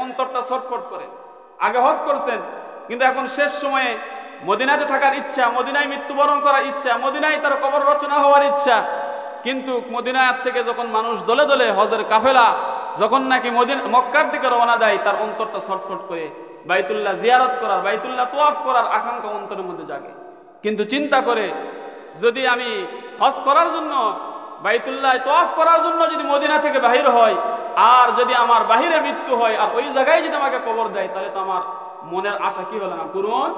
অন্তরটা ছটফট করে। আগে হজ করছেন, কিন্তু এখন শেষ সময়ে মদিনাতে থাকার ইচ্ছা, মদিনায় মৃত্যুবরণ করার ইচ্ছা, মদিনায় তার কবর রচনা হওয়ার ইচ্ছা। কিন্তু মদিনার থেকে যখন মানুষ দলে দলে হজের কাফেলা যখন নাকি মক্কার দিকে রওনা দেয়, তার অন্তরটা ছটফট করে বাইতুল্লাহ জিয়ারত করার, বাইতুল্লাহ তোয়াফ করার আকাঙ্ক্ষা অন্তরের মধ্যে জাগে। কিন্তু চিন্তা করে, যদি আমি হজ করার জন্য, বাইতুল্লাহ তোয়াফ করার জন্য যদি মদিনা থেকে বাহির হয়, আর যদি আমার বাহিরে মৃত্যু হয়, আর ওই জায়গায় যদি আমাকে কবর দেয়, তাহলে তো আমার মনের আশা কি হলো না পূরণ।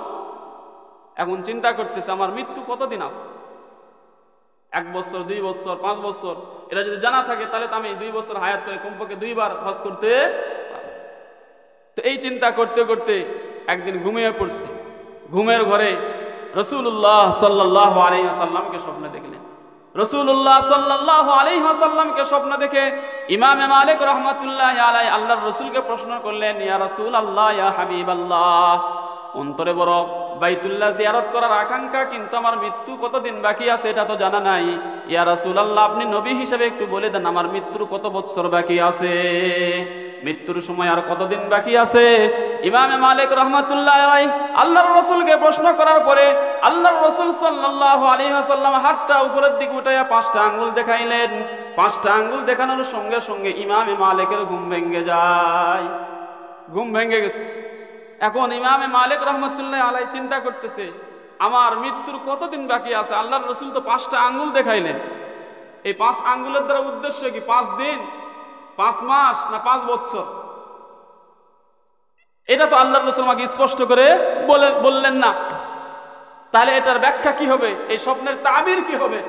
এখন চিন্তা করতেছে আমার মৃত্যু কতদিন আছে, 1 বছর, 2 বছর, 5 বছর, এটা যদি জানা থাকে তাহলে তো আমি 2 বছর হায়াত করে কমপক্ষে 2 বার হজ করতে। তো এই চিন্তা করতে করতে একদিন ঘুমিয়ে পড়ছে। ঘুমের ঘরে রাসূলুল্লাহ সাল্লাল্লাহু আলাইহি ওয়াসাল্লামকে স্বপ্নে দেখলেন। রাসূলুল্লাহ সাল্লাল্লাহু আলাইহি ওয়াসাল্লামকে স্বপ্ন দেখে ইমামে মালিক রাহমাতুল্লাহি আলাইহি আল্লাহর রাসূলকে প্রশ্ন করলেন, ইয়া রাসূলুল্লাহ, ইয়া হাবিবাল্লাহ, অন্তরে বড় বাইতুল্লাহ জিয়ারত করার আকাঙ্ক্ষা, কিন্তু আমার মৃত্যু কতদিন বাকি আছে এটা তো জানা নাই। ইয়া রাসূলুল্লাহ, আপনি নবী হিসেবে একটু বলে দেন আমার মৃত্যুর কত বছর বাকি আছে, মৃত্যুর সময় আর কতদিন বাকি আছে। ইমামে মালিক রাহমাতুল্লাহি আলাইহি আল্লাহর রাসূলকে প্রশ্ন করার পরে আল্লাহর রাসূল সাল্লাল্লাহু আলাইহি ওয়াসাল্লাম হাতটা উপরের দিকে উঠাইয়া 5টা আঙ্গুল দেখাইলেন। 5টা আঙ্গুল দেখানোর সঙ্গে সঙ্গে ইমামে মালিকের ঘুম ভেঙে যায়। ঘুম ভেঙে গেছে। এখন ইমামে মালিক রাহমাতুল্লাহি আলাইহি চিন্তা করতেছে আমার মৃত্যুর কতদিন বাকি আছে। আল্লাহর রাসূল তো 5টা আঙ্গুল দেখাইলেন, এই 5 আঙ্গুলের দ্বারা উদ্দেশ্য কি? 5 দিন, 5 মাস, না 5 বছর? এটা তো আল্লাহর রাসূল আমাকে স্পষ্ট করে বললেন না। তাহলে এটার ব্যাখ্যা কি হবে, এই স্বপ্নের তাবির কি হবে?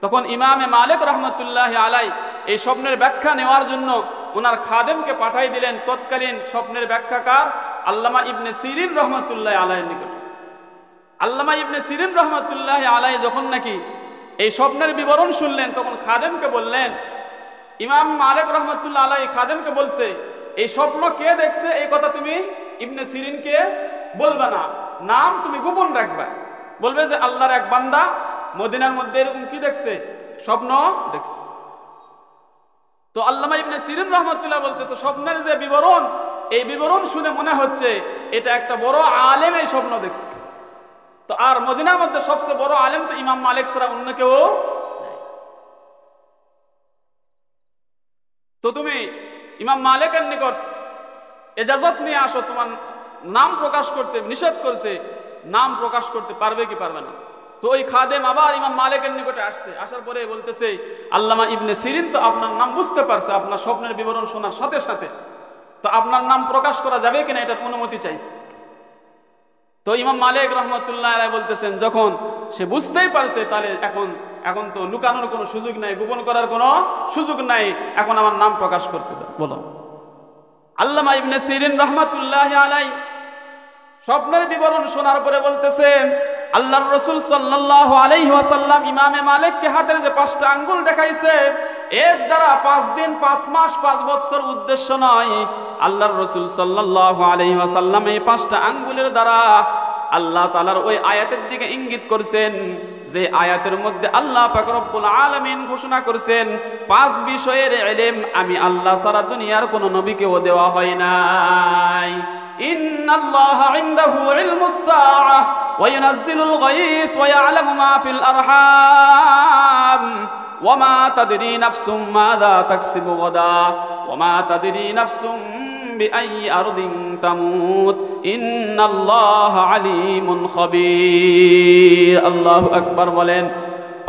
তখন ইমামে মালিক রাহমাতুল্লাহি আলাইহি এই স্বপ্নের ব্যাখ্যা নেওয়ার জন্য ওনার খাদেমকে পাঠাই দিলেন তৎকালীন স্বপ্নের ব্যাখ্যাকার আল্লামা ইবনে সিরিন রহমাতুল্লাহি আলাইহির নিকট। আল্লামা ইবনে সিরিন রহমাতুল্লাহি আলাইহি যখন নাকি এই স্বপ্নের বিবরণ শুনলেন, তখন খাদেমকে বললেন, ইমাম মালিক রহমাতুল্লাহি আলাইহি খাদেমকে বলছে, এই স্বপ্ন কে দেখছে এই কথা তুমি ইবনে সিরিনকে বলবে না, নাম তুমি গোপন রাখবা। বলবে যে আল্লাহর এক বান্দা মদিনার মধ্যে এরকম কি দেখছে, স্বপ্ন দেখছে। তো আল্লামা ইবনে সিরিন রহমাতুল্লাহ বলতেছে, স্বপ্নের যে বিবরণ, এই বিবরণ শুনে মনে হচ্ছে এটা একটা বড় আলেম এই স্বপ্ন দেখছে। তো আর মদিনার মধ্যে সবচেয়ে বড় আলেম তো ইমাম মালিক ছাড়া অন্য কেউ। তো তুমি ইমাম মালিকের নিকট এজাজত নিয়ে আসো, তোমার নাম প্রকাশ করতে নিষেধ করছে, নাম প্রকাশ করতে পারবে কি পারবে না? তো ওই খাদেম আবার ইমাম মালিকের নিকটে আসছে। আসার পরে বলতেছে, আল্লামা ইবনে সিরিন তো আপনার নাম বুঝতে পারছে আপনার স্বপ্নের বিবরণ শোনার সাথে সাথে, তো আপনার নাম প্রকাশ করা যাবে কিনা এটার অনুমতি চাইছে। তো ইমাম মালিক রাহমাতুল্লাহি আলাইহি বলতেছেন, যখন সে বুঝতেই পারছে তাহলে এখন তো লুকানোর কোনো সুযোগ নাই, গোপন করার কোনো সুযোগ নাই, এখন আমার নাম প্রকাশ করতে বলো। আল্লামা ইবনে সিরিন রাহমাতুল্লাহি আলাইহি স্বপ্নের বিবরণ শোনার পরে বলতেছে, আল্লাহর রাসূল সাল্লাল্লাহু আলাইহি ওয়াসাল্লাম ইমামে মালিককে হাতের যে 5টা আঙ্গুল দেখাইছে, এর দ্বারা 5 দিন, 5 মাস, 5 বছর উদ্দেশ্য নয়। আল্লাহর রাসূল সাল্লাল্লাহু আলাইহি ওয়াসাল্লাম এই 5টা আঙ্গুলের দ্বারা আল্লাহ তাআলার ওই আয়াতের দিকে ইঙ্গিত করছেন, যে আয়াতের মধ্যে আল্লাহ পাক রব্বুল আলামিন ঘোষণা করেছেন 5 বিষয়ের ইলম আমি আল্লাহ সারা দুনিয়ার কোনো নবীকেও দেওয়া হয় নাই। ইন্নাল্লাহা ইনদাহু ইলমুস সাআহ ওয়া ইউনাজ্জিলুল গায়স ওয়া ইয়ালামু মা ফিল আরহাম ওয়া মা তাদরি নাফসুম মাযা তাকসিবু গাদা ওয়া মা তাদরি নাফসুম বিআইয়ি আরদিন তামুত ইন্নাল্লাহা আলিমুন খাবীর। আল্লাহু আকবার বলেন।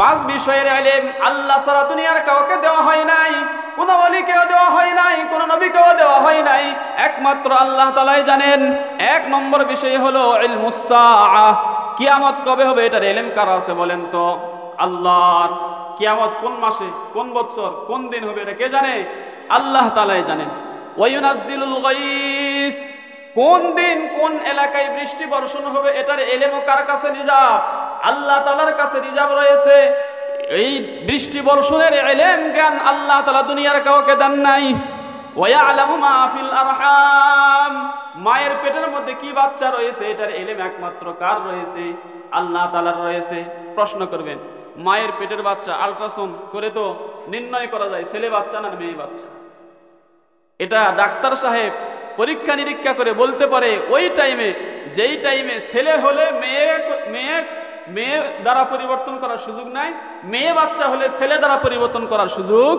5 বিষয়ের ইলম আল্লাহ সারা দুনিয়ার কাউকে দেওয়া হয় নাই, কোন ওলিকেও দেওয়া হয় নাই, কোন নবীকেও দেওয়া হয় নাই, একমাত্র আল্লাহ তাআলাই জানেন। 1 নম্বর বিষয় হলো ইলমুস সাআহ, কিয়ামত কবে হবে এটার ইলম কার আছে বলেন তো? আল্লাহর। কিয়ামত কোন মাসে, কোন বছর, কোন দিন হবে এটা কে জানে? আল্লাহ তাআলাই জানেন। ওয়া ইউনাজ্জিলুল গায়স, কোন দিন কোন এলাকায় বৃষ্টি বর্ষণ হবে এটার ইলমও কার কাছে রিজার্ভ? আল্লাহ তাআলার কাছে রিজার্ভ রয়েছে। এই বৃষ্টি বর্ষণের ইলম জ্ঞান আল্লাহ তাআলা দুনিয়ার কাউকে দেন নাই। ওয়া ইয়ালামু মা ফিল আরহাম, মায়ের পেটের মধ্যে কি বাচ্চা রয়েছে এটার ইলম একমাত্র কার রয়েছে? আল্লাহ তাআলার রয়েছে। প্রশ্ন করবেন, মায়ের পেটের বাচ্চা আল্ট্রাসাউন্ড করে তো নির্ণয় করা যায় ছেলে বাচ্চা না মেয়ে বাচ্চা। এটা ডাক্তার সাহেব পরীক্ষা নিরীক্ষা করে বলতে পারে ওই টাইমে, যেই টাইমে ছেলে হলে মেয়ে মেয়ে মেয়ে দ্বারা পরিবর্তন করার সুযোগ নাই, মেয়ে বাচ্চা হলে ছেলে দ্বারা পরিবর্তন করার সুযোগ।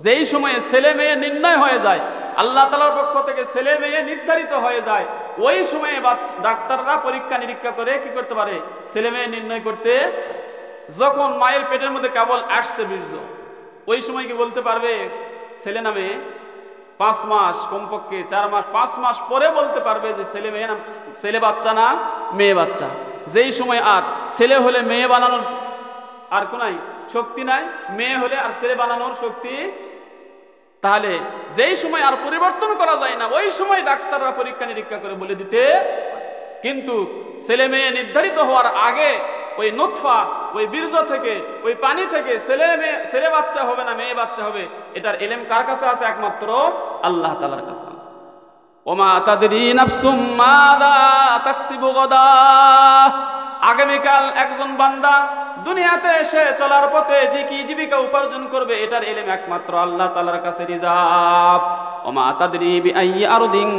যেই সময়ে ছেলে মেয়ে নির্ণয় হয়ে যায়, আল্লাহ তাআলার পক্ষ থেকে ছেলে মেয়ে নির্ধারিত হয়ে যায়, ওই সময়ে ডাক্তাররা পরীক্ষা নিরীক্ষা করে কি করতে পারে, ছেলে মেয়ে নির্ণয় করতে। যখন মায়ের পেটের মধ্যে কেবল আসছে বীর্য, ওই সময় কি বলতে পারবে ছেলে না মেয়ে? 5 মাস, কমপক্ষে 4 মাস, 5 মাস পরে বলতে পারবে যে ছেলে মেয়ে না, ছেলে বাচ্চা না মেয়ে বাচ্চা। যেই সময় আর ছেলে হলে মেয়ে বানানোর আর কোনাই শক্তি নাই, মেয়ে হলে আর ছেলে বানানোর শক্তি। তাহলে যেই সময় আর পরিবর্তন করা যায় না, ওই সময় ডাক্তাররা পরীক্ষা নিরীক্ষা করে বলে দিতে। কিন্তু ছেলে মেয়ে নির্ধারিত হওয়ার আগে ওই নুতফা, ওই বীর্য থেকে, ওই পানি থেকে ছেলে বাচ্চা হবে না মেয়ে বাচ্চা হবে, এটার ইলম কার কাছে আছে? একমাত্র আল্লাহ তাআলার কাছে আছে। ওমা তাদরি নাফসুম মাযা তাকসিবু গাদা। আগামীকাল একজন বান্দা দুনিয়াতে এসে চলার পথে যে কি জীবিকা উপার্জন করবে, এটার ইলম একমাত্র আল্লাহ তাআলার কাছে রিজার্ভ। ওমা তাদরি বিআইয়ি আরদিন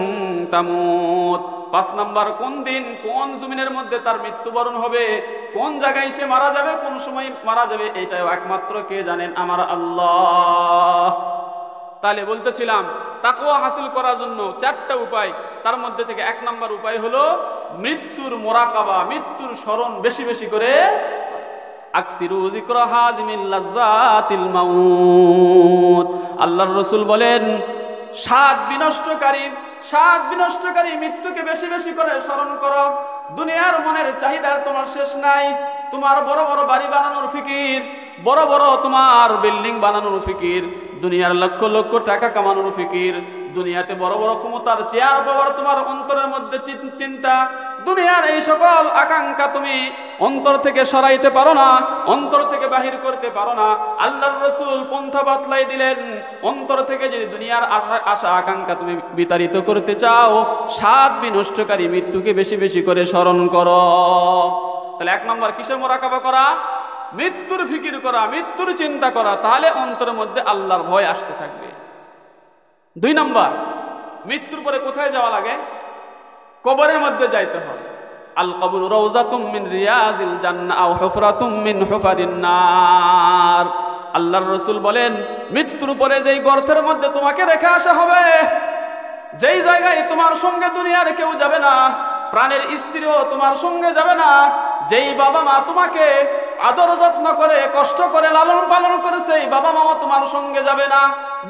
তামুত। 5 নাম্বার, কোন দিন কোন জমিনের মধ্যে তার মৃত্যুবরণ হবে, কোন জায়গায় সে মারা যাবে, কোন সময় মারা যাবে, এটাও একমাত্র কে জানেন? আমার আল্লাহ। তাহলে বলতেছিলাম তাকওয়া হাসিল করার জন্য 4টা উপায়, তার মধ্যে থেকে 1 নাম্বার উপায় হলো মৃত্যুর মোরাকাবা, মৃত্যুর স্মরণ বেশি বেশি করে। আকসিরু যিকরা হাজিমিল লাজ্জাতিল মাউত। আল্লাহর রাসূল বলেন, স্বাদ বিনষ্টকারী মৃত্যুকে বেশি বেশি করে স্মরণ করো। দুনিয়ার মনের চাহিদার তোমার শেষ নাই। তোমার বড় বড় বাড়ি বানানোর ফিকির, বড় বড় তোমার বিল্ডিং বানানোর ফিকির, দুনিয়ার লক্ষ লক্ষ টাকা কামানোর ফিকির, দুনিয়াতে বড় বড় ক্ষমতার চেয়ার পাওয়ার তোমার অন্তরের মধ্যে চিন্তা। দুনিয়ার এই সকল আকাঙ্ক্ষা তুমি অন্তর থেকে সরাইতে পারো না, অন্তর থেকে বাহির করতে পারো না। আল্লাহর রাসূল পন্থা বাতলাই দিলেন, অন্তর থেকে যদি দুনিয়ার আশা আকাঙ্ক্ষা তুমি বিতাড়িত করতে চাও, স্বাদ বিনষ্টকারী মৃত্যুকে বেশি বেশি করে স্মরণ করো। তাহলে 1 নম্বর কিসের মোরাকাবা করা? মৃত্যুর ফিকির করা, মৃত্যুর চিন্তা করা। তাহলে অন্তরের মধ্যে আল্লাহর ভয় আসতে থাকবে। 2 নম্বর, মৃত্যুর পরে কোথায় যাওয়া লাগে? কবরের মধ্যে যাইতে হবে। আল কবরু রাউযাতুম মিন রিয়াজিল জান্নাহ আও হুফরাতুম মিন হুফারিন নার। আল্লাহর রাসূল বলেন, মৃত্যুর পরে যেই গর্তের মধ্যে তোমাকে রেখে আসা হবে, যেই জায়গায় তোমার সঙ্গে দুনিয়ার কেউ যাবে না, প্রাণের স্ত্রীও তোমার সঙ্গে যাবে না, যেই বাবা মা তোমাকে আদর যত্ন করে কষ্ট করে লালন পালন করেছে, এই বাবা মাও তোমার সঙ্গে যাবে না।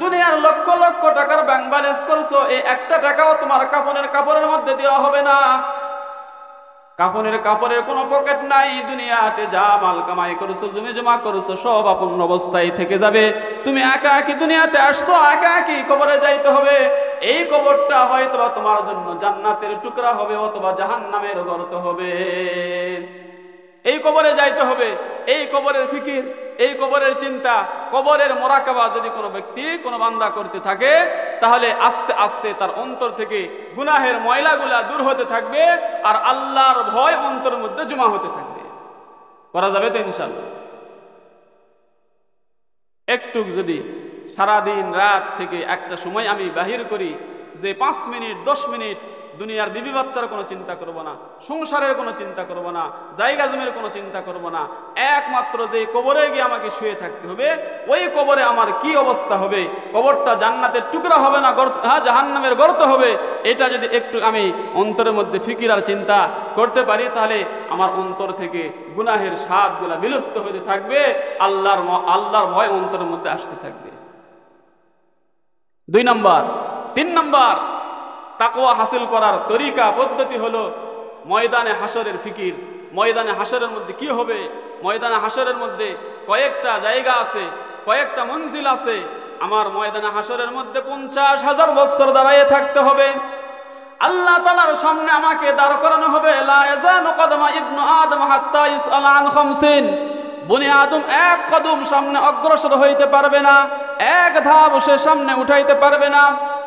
দুনিয়ার লক্ষ লক্ষ টাকার ব্যাংক ব্যালেন্স করেছো, এই একটা টাকাও তোমার কাপড়ের মধ্যে দেওয়া হবে না। কাপড়ের কোনো পকেট নাই। দুনিয়াতে যা মাল কামাই করেছো, জমি জমা করেছো, সব আপন অবস্থায় থেকে যাবে। তুমি একা একই দুনিয়াতে আসছো, একা একই কবরে যাইতে হবে। এই কবরটা হয়তো তোমার জন্য জান্নাতের টুকরা হবে অথবা জাহান্নামের গর্ত হবে। এই কবরে যাইতে হবে। এই কবরের ফিকির, এই কবরের চিন্তা, কবরের মোরাকাবা যদি কোনো ব্যক্তি, কোনো বান্দা করতে থাকে, তাহলে আস্তে আস্তে তার অন্তর থেকে গুনাহের ময়লাগুলা দূর হতে থাকবে, আর আল্লাহর ভয় অন্তরের মধ্যে জমা হতে থাকবে। করা যাবে তো ইনশাআল্লাহ? একটু যদি সারাদিন রাত থেকে একটা সময় আমি বাহির করি যে 5 মিনিট 10 মিনিট দুনিয়ার বিবি বাচ্চার কোনো চিন্তা করব না, সংসারের কোনো চিন্তা করব না, জায়গা জমির কোনো চিন্তা করব না, একমাত্র যে কবরে গিয়ে আমাকে শুয়ে থাকতে হবে, ওই কবরে আমার কি অবস্থা হবে, কবরটা জান্নাতের টুকরা হবে না জাহান্নামের গর্ত হবে, এটা যদি একটু আমি অন্তরের মধ্যে ফিকির আর চিন্তা করতে পারি, তাহলে আমার অন্তর থেকে গুনাহের স্বাদগুলা বিলুপ্ত হতে থাকবে, আল্লাহর ভয় অন্তরের মধ্যে আসতে থাকবে। 2 নম্বর। 3 নম্বর, তাকওয়া হাসিল করার তরিকা পদ্ধতি হলো ময়দানে হাসরের ফিকির। ময়দানে হাসরের মধ্যে কি হবে? ময়দানে হাসরের মধ্যে কয়েকটা জায়গা আছে, কয়েকটা মঞ্জিল আছে। আমার ময়দানে হাসরের মধ্যে 50,000 বছর দাঁড়িয়ে থাকতে হবে। আল্লাহ তাআলার সামনে আমাকে দাঁড় করানো হবে। লা ইয়াজানু কদমা ইবনু আদম হাত্তা ইসআল আন 50। বনি আদম 1 কদম সামনে অগ্রসর হইতে পারবে না, 1 ধাপ সে সামনে উঠাইতে পারবে না,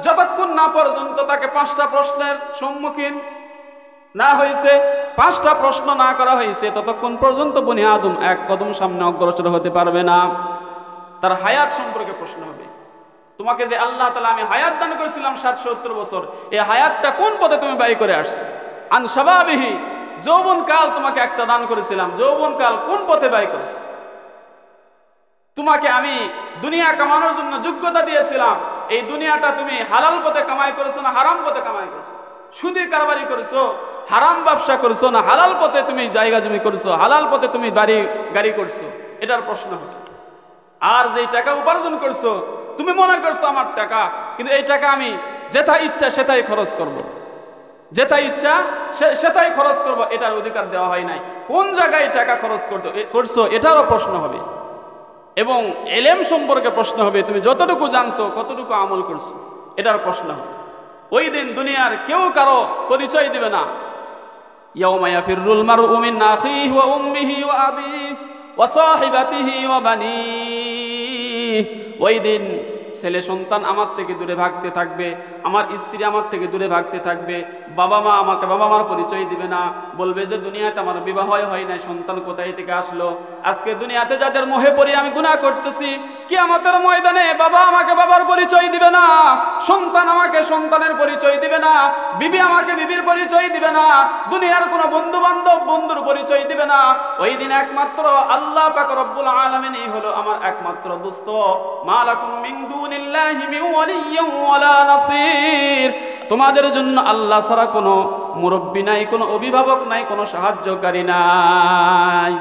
যতক্ষণ না পর্যন্ত তাকে 5টা প্রশ্নের সম্মুখীন না হয়েছে, 5টা প্রশ্ন না করা হয়েছে, ততক্ষণ পর্যন্ত বনি আদম 1 কদম সামনে অগ্রসর হতে পারবে না। তার হায়াত সম্পর্কে প্রশ্ন হবে, তোমাকে যে আল্লাহ তাআলা আমি হায়াত দান করেছিলাম 60-70 বছর, এই হায়াতটা কোন পথে তুমি ব্যয় করে আসছো? আন শাবাবিহি, যৌবন কাল তোমাকে একটা দান করেছিলাম, যৌবন কাল কোন পথে ব্যয় করেছো? তোমাকে আমি দুনিয়া কামানোর জন্য যোগ্যতা দিয়েছিলাম, এই দুনিয়াটা তুমি হালাল পথে কামাই করেছো না হারাম পথে কামাই করেছো? সুদী কারবারি করেছো, হারাম ব্যবসা করেছো না হালাল পথে তুমি জায়গা জমি করেছো, হালাল পথে তুমি বাড়ি গাড়ি করছো? এটার প্রশ্ন হবে। আর যেই টাকা উপার্জন করছো তুমি মনে করছো আমার টাকা, কিন্তু এই টাকা আমি যেটা ইচ্ছা সেটাই খরচ করব, যেটা ইচ্ছা সেটাই খরচ করব, এটার অধিকার দেওয়া হয় নাই। কোন জায়গায় টাকা খরচ করছো এটারও প্রশ্ন হবে। এবং এলেম সম্পর্কে প্রশ্ন হবে, তুমি যতটুকু জানছো কতটুকু আমল করছো, এটার প্রশ্ন হবে। ওই দিন দুনিয়ার কেউ কারো পরিচয় দিবে না। ইয়াউমা ইয়াফিরুল মারউ মিন আখিহি ওয়া উম্মিহি ওয়া আবিহি ওয়া সাহিবাতিহি ওয়া বানিহি। ওই দিন ছেলে সন্তান আমার থেকে দূরে ভাগতে থাকবে, আমার স্ত্রী আমার থেকে দূরে ভাগতে থাকবে, বাবা মা আমাকে বাবা মার পরিচয় দিবে না, বলবে যে দুনিয়াতে আমার বিবাহ হয় নাই, সন্তান কোথায় থেকে আসলো। আজকে দুনিয়াতে যাদের মোহে পড়ে আমি গুনাহ করতেছি, কিয়ামতের ময়দানে বাবা আমাকে বাবার পরিচয় দিবে না, সন্তান আমাকে সন্তানের পরিচয় দিবে না, বিবি আমাকে বিবির পরিচয় দিবে না, দুনিয়ার কোনো বন্ধু বান্ধব বন্ধুর পরিচয় দিবে না। ওই দিন একমাত্র আল্লাহ পাক রব্বুল আলামিনই হলো আমার একমাত্র দোস্ত। মালাকুম মিন দুনিল্লাহি মিন ওয়ালিয়্যিন ওয়ালা নাসির। তোমাদের জন্য আল্লাহ ছাড়া কোনো মুরব্বী নাই, কোনো অভিভাবক নাই, কোনো সাহায্যকারী নাই।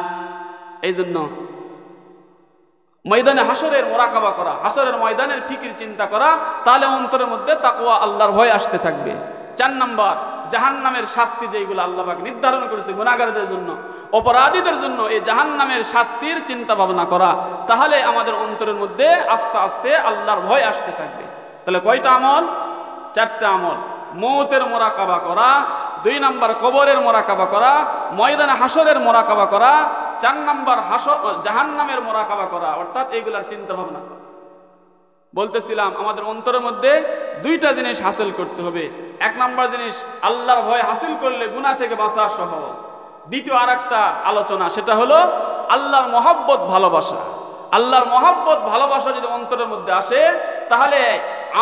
এই জন্য ময়দানে হাসরের মোরাকাবা করা, হাসরের ময়দানের ফিকির চিন্তা করা, তাহলে অন্তরের মধ্যে তাকওয়া আল্লাহর ভয় আসতে থাকবে। 4 নাম্বার, জাহান্নামের শাস্তি যেগুলো আল্লাহ পাক নির্ধারণ করেছে গুনাহগারদের জন্য, অপরাধীদের জন্য, এই জাহান্নামের শাস্তির চিন্তা ভাবনা করা, তাহলে আমাদের অন্তরের মধ্যে আস্তে আস্তে আল্লাহর ভয় আসতে থাকবে। তাহলে কয়টা আমল? 4টা আমল। মৌতের মোরাকাবা করা, 2 নাম্বার কবরের মোরাকাবা করা, ময়দানে হাসরের মোরাকাবা করা, 4 নাম্বার জাহান্নামের মোরাকাবা করা, অর্থাৎ এইগুলার চিন্তা ভাবনা করা। বলতেছিলাম আমাদের অন্তরের মধ্যে 2টা জিনিস হাসিল করতে হবে। 1 নাম্বার জিনিস, আল্লাহর ভয় হাসিল করলে গুনাহ থেকে বাঁচা সহজ। দ্বিতীয় আরেকটা আলোচনা, সেটা হলো আল্লাহর মহব্বত ভালোবাসা। আল্লাহর মহব্বত ভালোবাসা যদি অন্তরের মধ্যে আসে, তাহলে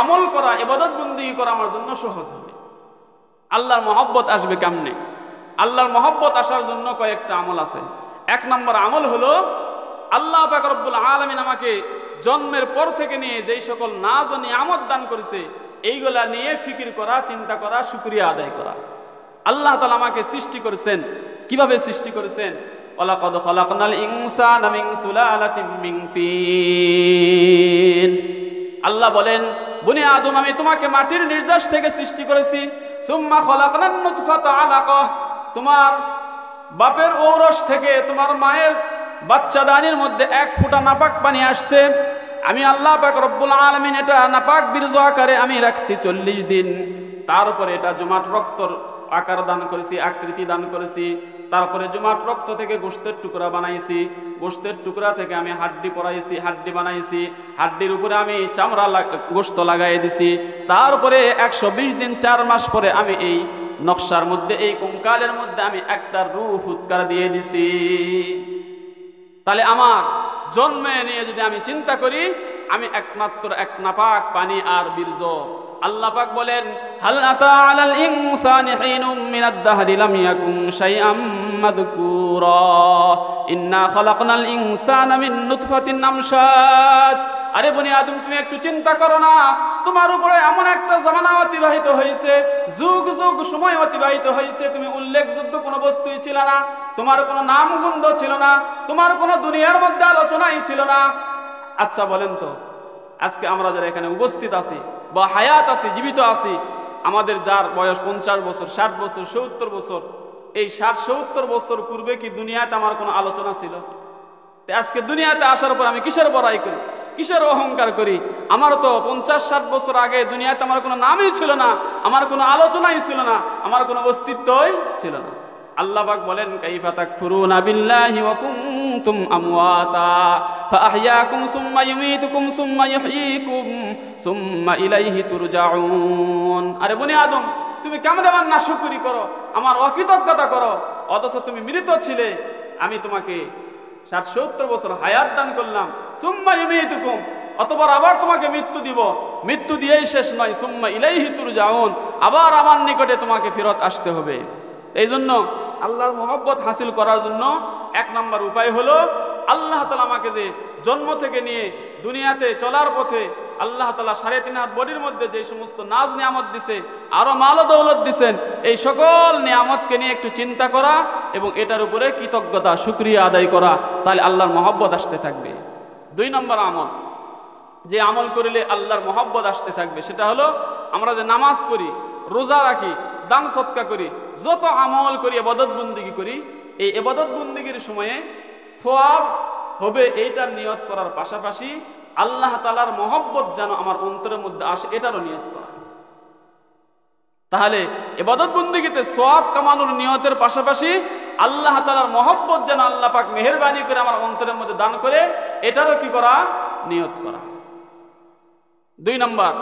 আমল করা, ইবাদত বন্দেগী করা আমার জন্য সহজ হবে। আল্লাহর মহব্বত আসবে কেমনে? আল্লাহর মহব্বত আসার জন্য কয়েকটা আমল আছে। 1 নাম্বার আমল হলো আল্লাহ পাক রব্বুল আলামিন আমাকে জন্মের পর থেকে নিয়ে যেই সকল নাজ ও নিয়ামত দান করেছে, এইগুলা নিয়ে ফিকির করা, চিন্তা করা, শুকরিয়া আদায় করা। আল্লাহ তাআলা আমাকে সৃষ্টি করেছেন, কিভাবে সৃষ্টি করেছেন? ওয়ালাকাদ খালাকনাল ইনসানা মিন সুলালাতিন মিন তিন। আল্লাহ বলেন, বনি আদম আমি তোমাকে মাটির নির্যাস থেকে সৃষ্টি করেছি। সুম্মা খালাকনান নুতফাতা আলাকাহ, তোমার বাপের ঔরস থেকে, তোমার মায়ের বাচ্চাদানির মধ্যে 1 ফোঁটা নাপাক পানি আসছে। আমি আল্লাহ পাক রব্বুল আলামিন এটা নাপাক বীর্য আকারে আমি রাখছি 40 দিন। তারপরে এটা জমাট রক্তর আকার দান করেছি, আকৃতি দান করেছি। তারপরে জমাট রক্ত থেকে গোশতের টুকরা বানাইছি, গোশতের টুকরা থেকে আমি হাড্ডি পরাইছি, হাড্ডি বানাইছি, হাড্ডির উপরে আমি চামড়া গোশত লাগাই দিছি। তারপরে 120 দিন 4 মাস পরে আমি এই নকশার মধ্যে, এই কঙ্কালের মধ্যে আমি একটা রূহ ফুৎকার দিয়ে দিছি। তাহলে আমার জন্মে নিয়ে যদি আমি চিন্তা করি, আমি একমাত্র 1 নাপাক পানি আর বীর্য। আল্লাহ পাক বলেন, হাল আতা আলাল ইনসানি হিনুম মিনাদ দাহরি লাম ইয়াকুন শাইআম মাযকুরা ইন্না খালাকনাল ইনসানা মিন নুতফাতিন আমশাজ। আরে বনি আদম, তুমি একটু চিন্তা করো না, তোমার উপরে এমন একটা জামানা অতিবাহিত হয়েছে, যুগ যুগ সময় অতিবাহিত হয়েছে, তুমি উল্লেখযোগ্য কোনো বস্তুই ছিল না, তোমার কোনো নাম গন্ধ ছিল না, তোমার কোনো দুনিয়ার মধ্যে আলোচনাই ছিল না। আচ্ছা বলেন তো, আজকে আমরা যারা এখানে উপস্থিত আছি বা হায়াত আছি, জীবিত আছি, আমাদের যার বয়স 50 বছর, 60 বছর, 70 বছর, এই 60-70 বছর পূর্বে কি দুনিয়াতে আমার কোনো আলোচনা ছিল? আজকে দুনিয়াতে আসার পর আমি কিসের বড়াই করি, কিসের অহংকার করি? আমার তো 50-60 বছর আগে দুনিয়াতে আমার কোনো নামই ছিল না, আমার কোনো আলোচনাই ছিল না, আমার কোনো অস্তিত্বই ছিল না। আল্লাহ পাক বলেন, কাইফা তাকফুরুনা বিল্লাহি ওয়া কুনতুম আমওয়াতা ফাআহইয়াকুম সুম্মা ইউমীতুকুম সুম্মা ইহয়ীকুম সুম্মা ইলাইহি তুরজাউন। আরে বনি আদম, তুমি কেমন আমার নাশকরি করো, আমার অকৃতজ্ঞতা করো, অথচ তুমি মৃত ছিলে, আমি তোমাকে 60-70 বছর হায়াত দান করলাম। সুম্মা ইউমীতুকুম, অতঃপর আবার তোমাকে মৃত্যু দিব, মৃত্যু দিয়েই শেষ নয়, সুম্মা ইলাইহি তুরজাউন, আবার আমার নিকটে তোমাকে ফেরত আসতে হবে। এই জন্য আল্লাহর মহব্বত হাসিল করার জন্য 1 নম্বর উপায় হলো আল্লাহ তাআলা আমাকে যে জন্ম থেকে নিয়ে দুনিয়াতে চলার পথে আল্লাহ তাআলা 3.5 হাত বডির মধ্যে যে সমস্ত নাজ নিয়ামত দিছে, আরো মাল ও দৌলত দিছেন, এই সকল নিয়ামতকে নিয়ে একটু চিন্তা করা এবং এটার উপরে কৃতজ্ঞতা শুকরিয়া আদায় করা, তাহলে আল্লাহর মহব্বত আসতে থাকবে। 2 নম্বর আমল, যে আমল করিলে আল্লাহর মহব্বত আসতে থাকবে, সেটা হলো আমরা যে নামাজ পড়ি, রোজা রাখি, দান সদকা করি, যত আমল করি, ইবাদত বন্দেগী করি, এই ইবাদত বন্দেগীর সময়ে সওয়াব হবে এইটার নিয়ত করার পাশাপাশি আল্লাহ তাআলার মহব্বত যেন আমার অন্তরের মধ্যে আসে এটারও নিয়ত করা। তাহলে ইবাদত বন্দেগীতে সওয়াব কামানোর নিয়তের পাশাপাশি আল্লাহ তাআলার মহব্বত যেন আল্লাহ পাক মেহেরবানি করে আমার অন্তরের মধ্যে দান করে এটারও কি করা, নিয়ত করা। 2 নম্বর,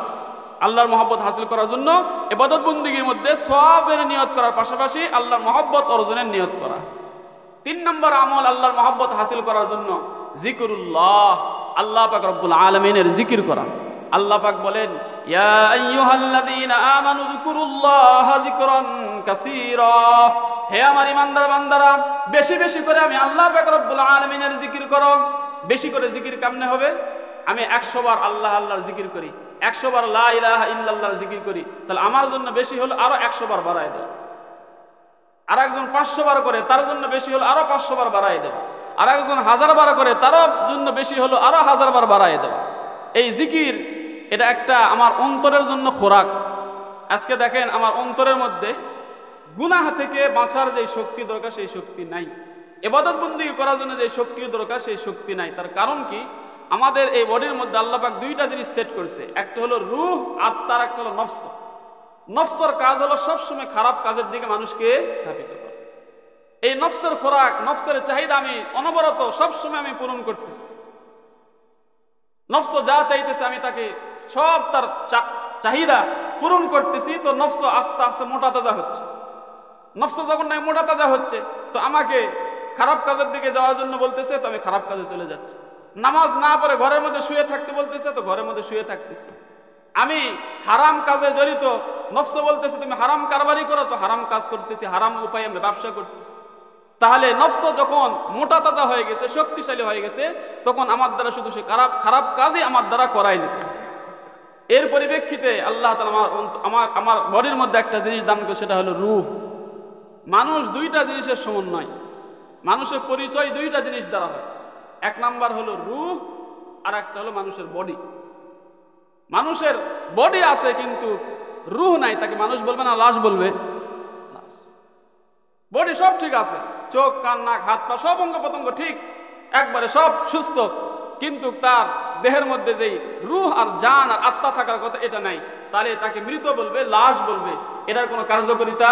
আল্লাহর মহব্বত হাসিল করার জন্য ইবাদত বন্দেগীর মধ্যে সওয়াবের নিয়ত করার পাশাপাশি আল্লাহর মহব্বত অর্জনের নিয়ত করা। 3 নম্বর আমল আল্লাহর মহব্বত হাসিল করার জন্য জিকিরুল্লাহ, আল্লাহ পাক রব্বুল আলামিনের জিকির করা। আল্লাহ পাক বলেন, ইয়া আইয়ুহাল্লাযীনা আমানু যিকুরুল্লাহা যিকরান কাসীরা, হে আমার ঈমানদার বান্দারা, বেশি বেশি করে আমি আল্লাহ পাক রব্বুল আলামিনের জিকির করো। বেশি করে জিকির কেমনে হবে? আমি 100 বার আল্লাহ আল্লাহর জিকির করি, 100 বার লা ইলাহা ইল্লাল্লাহর জিকির করি, তাহলে আমার জন্য বেশি হলো আরো 100 বার বাড়ায় দেব। আর একজন 500 বার করে, তার জন্য বেশি হলো আরো 500 বার বাড়ায় দেব। আর একজন 1000 বার করে, তার জন্য বেশি হলো আরো 1000 বার বাড়ায় দেব। এই জিকির এটা একটা আমার অন্তরের জন্য খোরাক। আজকে দেখেন আমার অন্তরের মধ্যে গুনাহ থেকে বাঁচার যে শক্তি দরকার সেই শক্তি নাই, ইবাদত বন্দেগী করার জন্য যে শক্তি দরকার সেই শক্তি নাই। তার কারণ কি? আমাদের এই বডির মধ্যে আল্লাহ পাক 2টা জিনিস সেট করছে, একটা হলো রূহ, আত্মার একটা হলো নফস। নফসের কাজ হলো সবসময় খারাপ কাজের দিকে মানুষকে ধাবিত করা। এই নফসের খোরাক, নফসের চাহিদা আমি অনবরত সবসময় আমি পূরণ করতেছি। নফস যা চাইতেছে আমি তাকে সব তার চাহিদা পূরণ করতেছি, তো নফস আস্তে আস্তে মোটা তাজা হচ্ছে। নফস যখন নাই মোটা তাজা হচ্ছে, তো আমাকে খারাপ কাজের দিকে যাওয়ার জন্য বলতেছে, তো আমি খারাপ কাজে চলে যাচ্ছি। নামাজ না পড়ে ঘরের মধ্যে শুয়ে থাকতে বলতেছে, তো ঘরের মধ্যে শুয়ে থাকতেছি। আমি হারাম কাজে জড়িত, নফস বলতেছে তুমি হারাম কারবারি করো, তো হারাম কাজ করতেছি, হারাম উপায়ে আমি ব্যবসা করতেছি। তাহলে নফস যখন মোটা তাজা হয়ে গেছে, শক্তিশালী হয়ে গেছে, তখন আমার দ্বারা শুধু সে খারাপ কাজই আমার দ্বারা করাই নিতেছে। এর পরিপ্রেক্ষিতে আল্লাহ তাআলা আমার বডির মধ্যে একটা জিনিস দান করে, সেটা হলো রূহ। মানুষ 2টা জিনিসের সমন্বয়, মানুষের পরিচয় 2টা জিনিস দ্বারা হয়। 1 নাম্বার হলো রূহ, আর একটা হলো মানুষের বডি। মানুষের বডি আছে কিন্তু রূহ নাই, তাকে মানুষ বলবে না, লাশ বলবে। বডি সব ঠিক আছে, চোখ, কান, নাক, হাত পা সব অঙ্গ প্রত্যঙ্গ ঠিক, একবারে সব সুস্থ, কিন্তু তার দেহের মধ্যে যেই রূহ আর জান আর আত্মা থাকার কথা এটা নাই, তাহলে তাকে মৃত বলবে, লাশ বলবে। এটার কোনো কার্যকারিতা।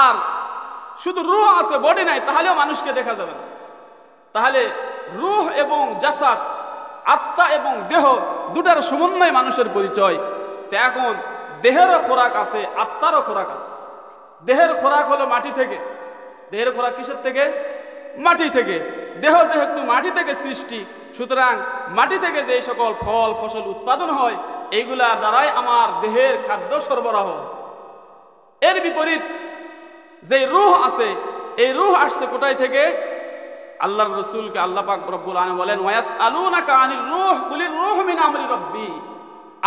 আর শুধু রূহ আছে, বডি নাই, তাহলেও মানুষকে দেখা যাবে না। তাহলে রূহ এবং জাসাদ, আত্মা এবং দেহ, 2টার সমন্বয় মানুষের পরিচয়। তো এখন দেহেরও খোরাক আছে, আত্মারও খোরাক আছে। দেহের খোরাক হলো মাটি থেকে। দেহের খোরাক কিসের থেকে? মাটি থেকে। দেহ যেহেতু মাটি থেকে সৃষ্টি, সুতরাং মাটি থেকে যে সকল ফল ফসল উৎপাদন হয়, এইগুলা দ্বারাই আমার দেহের খাদ্য সরবরাহ। এর বিপরীত যে রূহ আছে, এই রূহ আসছে কোথায় থেকে? আল্লাহর রাসূলকে আল্লাহ পাক রব্বুল আলামিন বলেন, ওয়ায়াসআলুনাকা আনির রূহ কুলির রূহু মিন আমরি রাব্বি।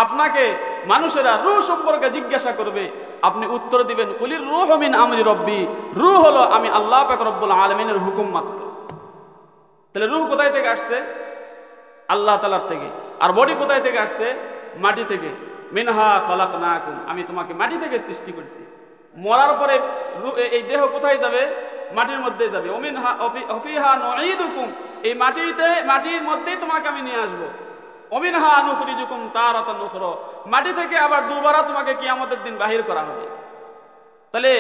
আপনাকে মানুষেরা রূহ সম্পর্কে জিজ্ঞাসা করবে, আপনি উত্তর দিবেন কুলির রূহু মিন আমরি রাব্বি। রূহ হলো আমি আল্লাহ পাক রব্বুল আলামিনের হুকুম মাত্র। তাহলে রূহ কোথায় থেকে আসছে? আল্লাহ তাআলার থেকে। আর বডি কোথায় থেকে আসছে? মাটি থেকে। মিনহা খালাকনাকুম, আমি তোমাকে মাটি থেকে সৃষ্টি করেছি। মরার পরে এই দেহ কোথায় যাবে? মাটির মধ্যে যাবে। ওফিহা নুঈদুকুম, এই মাটির মধ্যেই তোমাকে আমি নিয়ে আসবো। ওমিনহা নুখরিজুকুম তারাতান উখরা, মাটি থেকে আবার দুবার তোমাকে কিয়ামতের দিন বাহির করা হবে। তাহলে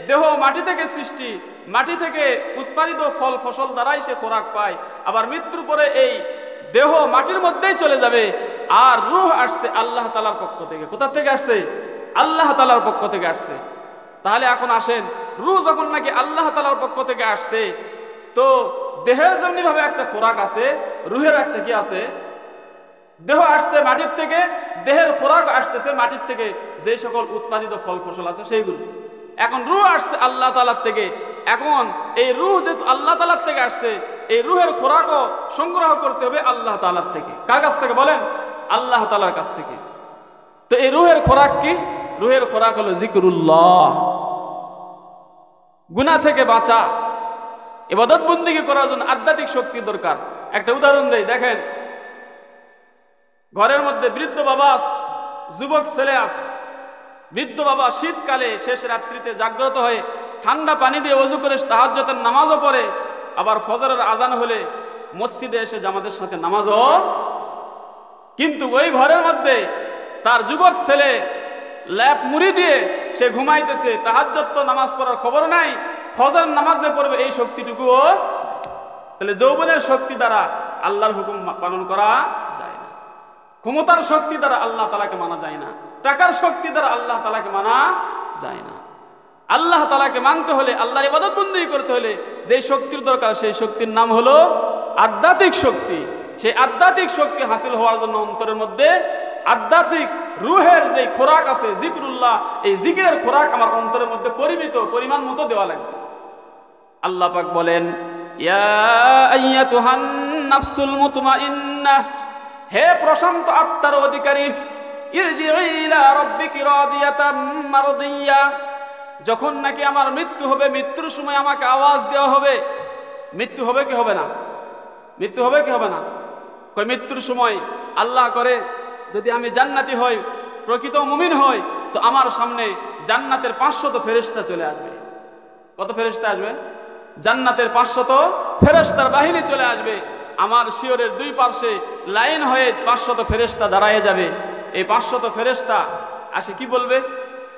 দেহ মাটি থেকে সৃষ্টি, মাটি থেকে উৎপাদিত ফল ফসল দ্বারাই সে খোরাক পায়। আবার মৃত্যুর পরে এই দেহ মাটির মধ্যেই চলে যাবে। আর রূহ আসছে আল্লাহ তাআলার পক্ষ থেকে। কোথা থেকে আসছে? আল্লাহ তাআলার পক্ষ থেকে আসছে। তাহলে এখন আসেন, রূহ যখন নাকি আল্লাহ তাআলার পক্ষ থেকে আসছে, তো দেহের যেমনি ভাবে একটা খোরাক আছে, রুহের একটা কি আছে, দেহ আসছে মাটির থেকে, দেহের খোরাক আসতেছে মাটির থেকে, যে সকল উৎপাদিত ফল ফসল আছে সেইগুলো। এখন রুহ আসছে আল্লাহ তাআলার থেকে, এখন এই রুহ যেহেতু আল্লাহ তাআলার থেকে আসছে, এই রুহের খোরাকও সংগ্রহ করতে হবে আল্লাহ তাআলার থেকে। কার কাছ থেকে বলেন? আল্লাহ তাআলার কাছ থেকে। তো এই রুহের খোরাক কি? রুহের খোরাক হলো জিকরুল্লাহ, গুনাহ থেকে বাঁচা, ইবাদত বন্দেগী করার জন্য আধ্যাত্মিক শক্তির দরকার। একটা উদাহরণ দেই, দেখেন ঘরের মধ্যে বৃদ্ধ বাবা আস, যুবক ছেলে আস, বৃদ্ধ বাবা শীতকালে শেষ রাত্রিতে জাগ্রত হয়ে ঠান্ডা পানি দিয়ে ওযু করে তাহাজ্জুদের নামাজও পড়ে, আবার ফজরের আজান হলে মসজিদে এসে জামাতের সাথে নামাজও। কিন্তু ওই ঘরের মধ্যে তার যুবক ছেলে ল্যাপ মুড়ি দিয়ে সে ঘুমাইতেছে, তাহাজ্জুদ তো নামাজ পড়ার খবর নাই, ফজর নামাজ যে পড়বে এই শক্তিটুকুও। তাহলে যৌবনের শক্তি দ্বারা আল্লাহর হুকুম পালন করা যায় না, ক্ষমতার শক্তি দ্বারা আল্লাহ তাআলাকে মানা যায় না, টাকার শক্তি দ্বারা আল্লাহ তাআলাকে মানা যায় না। আল্লাহ তাআলাকে মানতে হলে, আল্লাহর ইবাদত বন্দেগী করতে হলে যে শক্তির দরকার, সেই শক্তির নাম হলো আধ্যাত্মিক শক্তি। সেই আধ্যাত্মিক শক্তি হাসিল হওয়ার জন্য অন্তরের মধ্যে আধ্যাত্মিক রুহের যে খোরাক আছে জিকরুল্লাহ, এই জিকিরের খোরাক আমার অন্তরের মধ্যে পরিমিত পরিমাণ মতো দেওয়া লাগবে। আল্লাহ পাক বলেন, ইয়া আইয়াতুহান নাফসুল মুতমাইন্নাহ, হে প্রশান্ত আত্মার অধিকারী, ইরজিই ইলা রাব্বিকি রাদিয়াতাম মারদিয়া, যখন নাকি আমার মৃত্যু হবে, মৃত্যুর সময় আমাকে আওয়াজ দেওয়া হবে। মৃত্যু হবে কি হবে না? মৃত্যু হবে কি হবে না? কই মৃত্যুর সময় আল্লাহ করে যদি আমি জান্নাতি হই, প্রকৃত মুমিন হই, তো আমার সামনে জান্নাতের 500 ফেরেশতা চলে আসবে। কত ফেরেশতা আসবে? জান্নাতের 500 ফেরেশতার বাহিনী চলে আসবে। আমার শিয়রের দুই পার্শ্বে লাইন হয়ে 500 ফেরেশতা দাঁড়ায় যাবে। এই 500 ফেরেশতা আসে কি বলবে?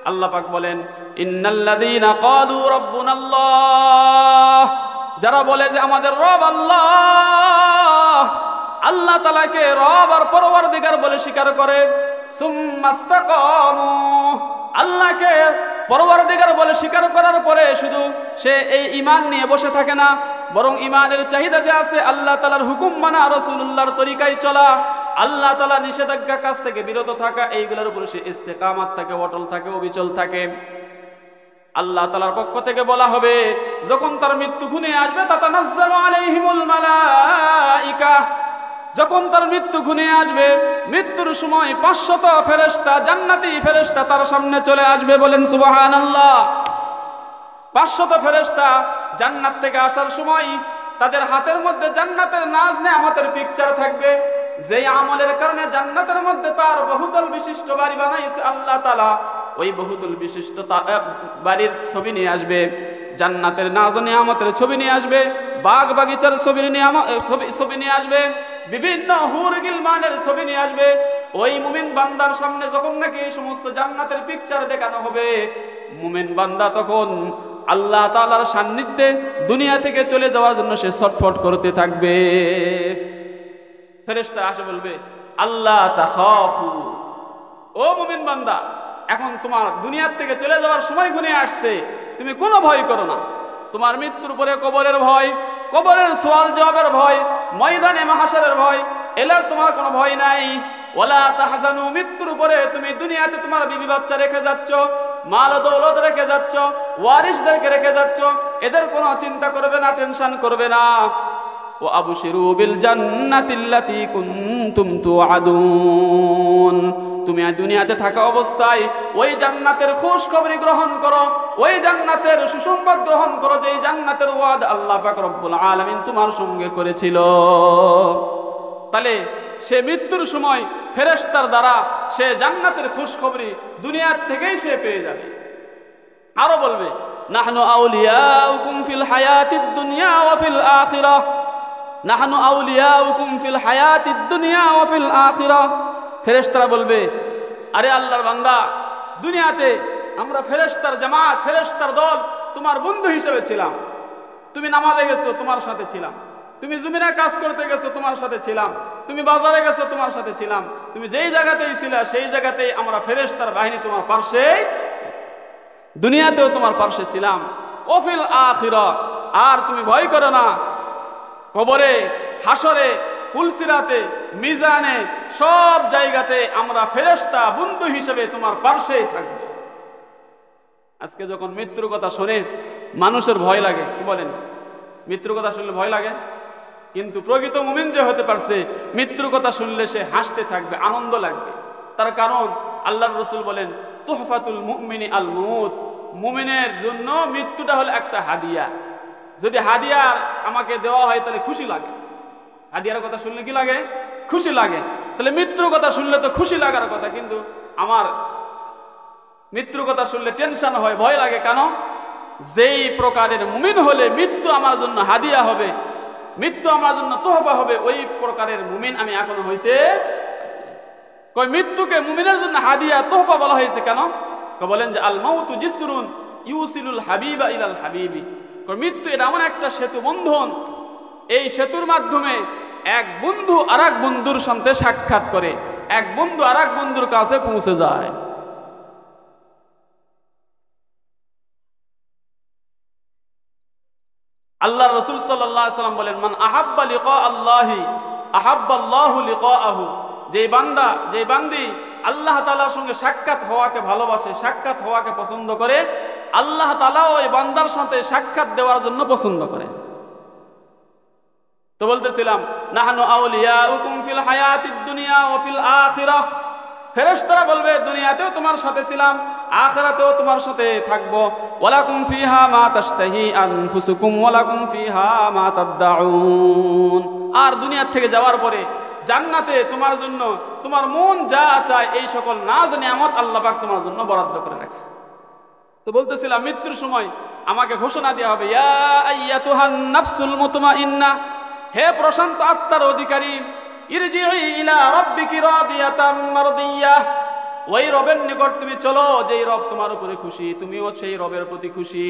আল্লাহ পাক বলেন, ইন্নাল্লাযীনা ক্বালু রাব্বুনাল্লাহ, যারা বলে যে আমাদের রব আল্লাহ, আল্লাহ তাআলাকে রব আর পরওয়ারদিগার বলে স্বীকার করে, সুম্মাস্তাকামু, আল্লাহকে পরওয়ারদিগার বলে স্বীকার করার পরে শুধু সে এই ঈমান নিয়ে বসে থাকে না, বরং ঈমানের চাহিদা যে আছে আল্লাহ তাআলার হুকুম মানা, রাসূলুল্লাহর তরিকায় চলা, আল্লাহ তাআলা নিষেধাজ্ঞা কাজ থেকে বিরত থাকা, এইগুলোর উপরে সে ইস্তেকামাত থাকে, অটল থাকে, অবিচল থাকে। আল্লাহ তাআলার পক্ষ থেকে বলা হবে, যখন তার মৃত্যু ঘনিয়ে আসবে, তাতানাজ্জালু আলাইহিমুল মালাইকা, যখন তার মৃত্যু ঘনিয়ে আসবে, মৃত্যুর সময় 500 ফেরেশতা, জান্নাতি ফেরেশতা তার সামনে চলে আসবে। বলেন সুবহানাল্লাহ। 500 ফেরেশতা জান্নাত থেকে আসার সময় তাদের হাতের মধ্যে জান্নাতের নাজ নেয়ামতের পিকচার থাকবে, যেই আমলের কারণে জান্নাতের মধ্যে তার বহুতল বিশিষ্ট বাড়ি বানাইছে আল্লাহ তাআলা, ওই বহুতল বিশিষ্ট বাড়ির ছবি নিয়ে আসবে, জান্নাতের নাজ নিয়ামতের ছবি নিয়ে আসবে, বাগ বাগিচার ছবি নিয়ে আসবে, বিভিন্ন হুর গিলমানের ছবি নিয়ে আসবে। ওই মুমিন বান্দার সামনে যখন নাকি এই সমস্ত জান্নাতের পিকচার দেখানো হবে, মুমিন বান্দা তখন আল্লাহ তাআলার সান্নিধ্যে দুনিয়া থেকে চলে যাওয়ার জন্য সে ছটফট করতে থাকবে। ফেরেশতা আসে বলবে, আল্লাহ তাখাফু, ও মুমিন বান্দা, এখন তোমার দুনিয়ার থেকে চলে যাওয়ার সময় ঘনিয়ে আসছে, তুমি কোনো ভয় করো না। তোমার মৃত্যুর পরে কবরের ভয়, কবরের সওয়াল জবাবের ভয়, ময়দানে মাহশারের ভয়, এলার তোমার কোনো ভয় নাই। ওয়ালা তাহজানু, মৃত্যুর পরে তুমি দুনিয়াতে তোমার বিবি বাচ্চা রেখে যাচ্ছ, মাল দৌলত রেখে যাচ্ছ, ওয়ারিসদেরকে রেখে যাচ্ছ, এদের কোনো চিন্তা করবে না, টেনশন করবে না। ও আবশিরু বিল জান্নাতিল্লাতী কুনতুম তুআদুন, তুমি দুনিয়াতে থাকা অবস্থায় ওই জান্নাতের খুশখবরি গ্রহণ করো, ওই জান্নাতের সুসংবাদ গ্রহণ করো, যে জান্নাতের ওয়াদা আল্লাহ পাক রব্বুল আলামিন তোমার সঙ্গে করেছিল। তাহলে সে মৃত্যুর সময় ফেরেশতার দ্বারা সে জান্নাতের খুশখবরি দুনিয়ার থেকেই সে পেয়ে যাবে। আরো বলবে, নাহনু আউলিয়াউকুম ফিল হায়াতিদ দুনিয়া ওয়া ফিল আখিরাহ, নাহনু আউলিয়াউকুম ফিল হায়াতিদ দুনিয়া ওয়া ফিল আখিরাহ। ফেরেশতারা বলবে, আরে আল্লাহর বান্দা, দুনিয়াতে আমরা ফেরেশতার জামাত, ফেরেশতার দল তোমার বন্ধু হিসেবে ছিলাম। তুমি নামাজে গেছো, তোমার সাথে ছিলাম। তুমি জমিনে কাজ করতে গেছো, তোমার সাথে ছিলাম। তুমি বাজারে গেছো, তোমার সাথে ছিলাম। তুমি যেই জায়গাতেই ছিলা, সেই জায়গাতেই আমরা ফেরেশতার বাহিনী তোমার পার্শ্বে, দুনিয়াতেও তোমার পার্শ্বে ছিলাম। ওফিল আখিরা, আর তুমি ভয় করো না, কবরে, হাসরে, পুলসিরাতে, মিজানে, সব জায়গাতে আমরা ফেরেশতা বন্ধু হিসেবে তোমার পার্শ্বেই থাকব। আজকে যখন মৃত্যুর কথা শুনে মানুষের ভয় লাগে, কি বলেন? মৃত্যুর কথা শুনলে ভয় লাগে, কিন্তু প্রকৃত মুমিন যে হতে পারছে, মৃত্যুর কথা শুনলে সে হাসতে থাকবে, আনন্দ লাগবে। তার কারণ আল্লাহর রাসূল বলেন, তুহফাতুল মুমিনি আল মউত, মুমিনের জন্য মৃত্যুটা হলো একটা হাদিয়া। যদি হাদিয়া আমাকে দেওয়া হয় তাহলে খুশি লাগে। হাদিয়ার কথা শুনলে কি লাগে? খুশি লাগে। তাহলে মৃত্যুর কথা শুনলে তো খুশি লাগার কথা, কিন্তু আমার মৃত্যুর কথা শুনলে টেনশন হয়, ভয় লাগে। কেন? যেই প্রকারের মুমিন হলে মৃত্যু আমার জন্য হাদিয়া হবে, মৃত্যু আমার জন্য তোহফা হবে, ওই প্রকারের মুমিন আমি এখনো হইতে কই। মৃত্যুকে মুমিনের জন্য হাদিয়া তোহফা বলা হয়েছে কেন? বলেন যে আল মাউতু জিসরুন ইউসিলুল হাবিবা ইলাল হাবিবি। মৃত্যু এটা এমন একটা সেতু বন্ধন, এই সেতুর মাধ্যমে এক বন্ধু আর এক বন্ধুর সাথে সাক্ষাৎ করে, এক বন্ধু আর এক বন্ধুর কাছে পৌঁছে যায়। আল্লাহ রাসূল সাল্লাল্লাহু আলাইহি ওয়াসাল্লাম বলেন, মান আহাব্বা লিকা আল্লাহি আহাব্বাল্লাহু লিকাআহু। যেই বান্দা, যেই বান্দি আল্লাহ তাআলার সঙ্গে সাক্ষাৎ হওয়াকে ভালোবাসে, সাক্ষাৎ হওয়াকে পছন্দ করে, আল্লাহ তাআলাও ওই বান্দার সাথে সাক্ষাৎ দেওয়ার জন্য পছন্দ করে। তো বলতেছিলাম, নাহনু আউলিয়াউকুম ফিল হায়াতিদ দুনিয়া ওয়া ফিল আখিরাহ। ফেরেশতারা বলবে, দুনিয়াতেও তোমার সাথে ছিলাম, আখিরাতেও তোমার সাথে থাকবো। ওয়ালাকুম ফিহা মা তাশতাহি আনফুসুকুম ওয়ালাকুম ফিহা মা তাদউন। আর দুনিয়া থেকে যাওয়ার পরে জান্নাতে তোমার জন্য তোমার মন যা চায় এই সকল নাজ নিয়ামত আল্লাহ পাক তোমার জন্য বরাদ্দ করে রাখছে। তো বলতেছিলাম, মৃত্যুর সময় আমাকে ঘোষণা দেওয়া হবে, ইয়া আইয়াতুহান নাফসুল মুতমাইন্না, হে প্রশান্ত আত্মার অধিকারী, ইরজিই ইলা রাব্বিকি রাদিয়াতাম মারদিয়াহ, ওই রবের নিকট তুমি চলো যেই রব তোমার উপরে খুশি, তুমিও সেই রবের প্রতি খুশি।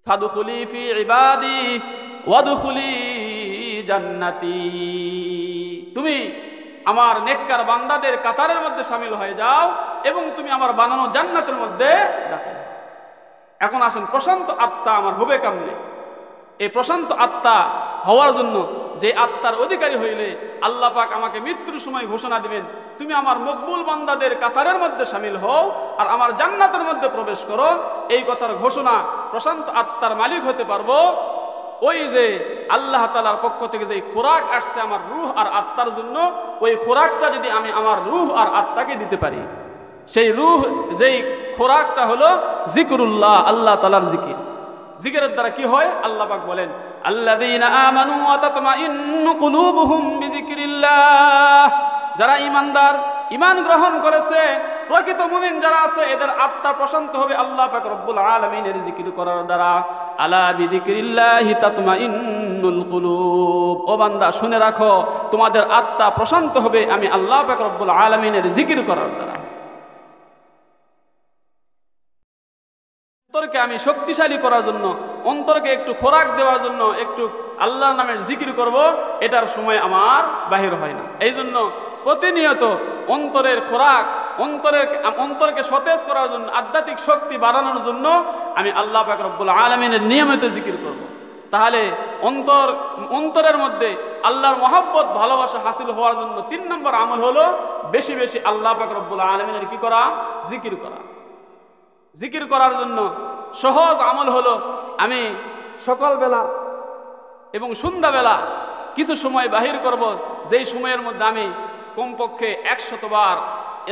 ফাদখুলি ফি ইবাদি ওয়াদখুলি জান্নাতি, তুমি আমার নেককার বান্দাদের কাতারের মধ্যে শামিল হয়ে যাও এবং তুমি আমার বানানো জান্নাতের মধ্যে দাখিল। এখন আসেন, প্রশান্ত আত্মা আমার হবে কেমনে? এই প্রশান্ত আত্মা হওয়ার জন্য, যে আত্মার অধিকারী হইলে আল্লাহ পাক আমাকে মৃত্যুর সময় ঘোষণা দিবেন, তুমি আমার মকবুল বান্দাদের কাতারের মধ্যে শামিল হও আর আমার জান্নাতের মধ্যে প্রবেশ করো, এই কথার ঘোষণা প্রশান্ত আত্মার মালিক হতে পারবো। ওই যে আল্লাহ তাআলার পক্ষ থেকে যে খোরাক আসছে আমার রূহ আর আত্মার জন্য, ওই খোরাকটা যদি আমি আমার রূহ আর আত্মাকে দিতে পারি, সেই রূহ, যেই খোরাকটা হলো জিকরুল্লাহ, আল্লাহ তাআলার জিকির। জিকিরের দ্বারা কি হয়? আল্লাহ পাক বলেন, আল্লাযীনা আমানু ওয়া তাতমাইন্নু কুলুবুহুম বিযিকরিল্লাহ। যারা ঈমানদার, ঈমান গ্রহণ করেছে, প্রকৃত মুমিন যারা আছে, এদের আত্মা প্রশান্ত হবে আল্লাহ পাক রব্বুল আলামিনের জিকির করার দ্বারা। আলা বিযিকরিল্লাহি তাতমাইন্নুল কুলুব। ও বান্দা, শুনে রাখো, তোমাদের আত্মা প্রশান্ত হবে আমি আল্লাহ পাক রব্বুল আলামিনের জিকির করার দ্বারা। অন্তরকে আমি শক্তিশালী করার জন্য, অন্তরকে একটু খোরাক দেওয়ার জন্য একটু আল্লাহর নামের জিকির করব, এটার সময় আমার বাহির হয় না। এই জন্য প্রতিনিয়ত অন্তরের খোরাক, অন্তরকে সতেজ করার জন্য, আধ্যাত্মিক শক্তি বাড়ানোর জন্য আমি আল্লাহ পাক রব্বুল আলামিনের নিয়মিত জিকির করব। তাহলে অন্তরের মধ্যে আল্লাহর মহব্বত, ভালোবাসা হাসিল হওয়ার জন্য 3 নম্বর আমল হলো বেশি বেশি আল্লাহ পাক রব্বুল আলামিনের কি করা? জিকির করা। জিকির করার জন্য সহজ আমল হলো, আমি সকালবেলা এবং সন্ধ্যাবেলা কিছু সময় বাহির করব, যেই সময়ের মধ্যে আমি কমপক্ষে 100 বার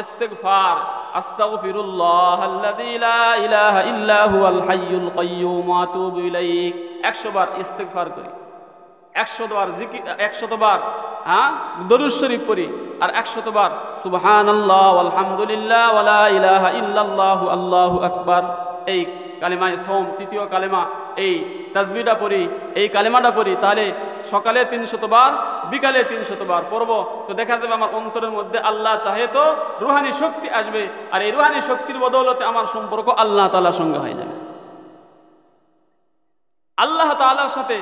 ইস্তিগফার, আস্তাগফিরুল্লাহাল্লাযী লা ইলাহা ইল্লা হুয়াল হাইয়ুল কাইয়্যুম ওয়া আতুবু ইলাইহি, 100 বার ইস্তিগফার করি, 100 বার জিকির, 100 বার দরুদ শরীফ পড়ি, আর 100 বার সুবহানাল্লাহ আলহামদুলিল্লাহ ওয়া লা ইলাহা ইল্লাল্লাহু আল্লাহু আকবার। এই কালেমায়ে সোম, তৃতীয় কালেমা, এই তাসবিহটা পড়ি, এই কালেমাটা পড়ি, তাহলে সকালে 300 বার, বিকালে 300 বার পড়ব। তো দেখা যাবে আমার অন্তরের মধ্যে আল্লাহ চাহে তো রুহানি শক্তি আসবে, আর এই রুহানি শক্তির বদৌলতে আমার সম্পর্ক আল্লাহ তাআলার সঙ্গে হয়ে যাবে। আল্লাহ তাআলার সাথে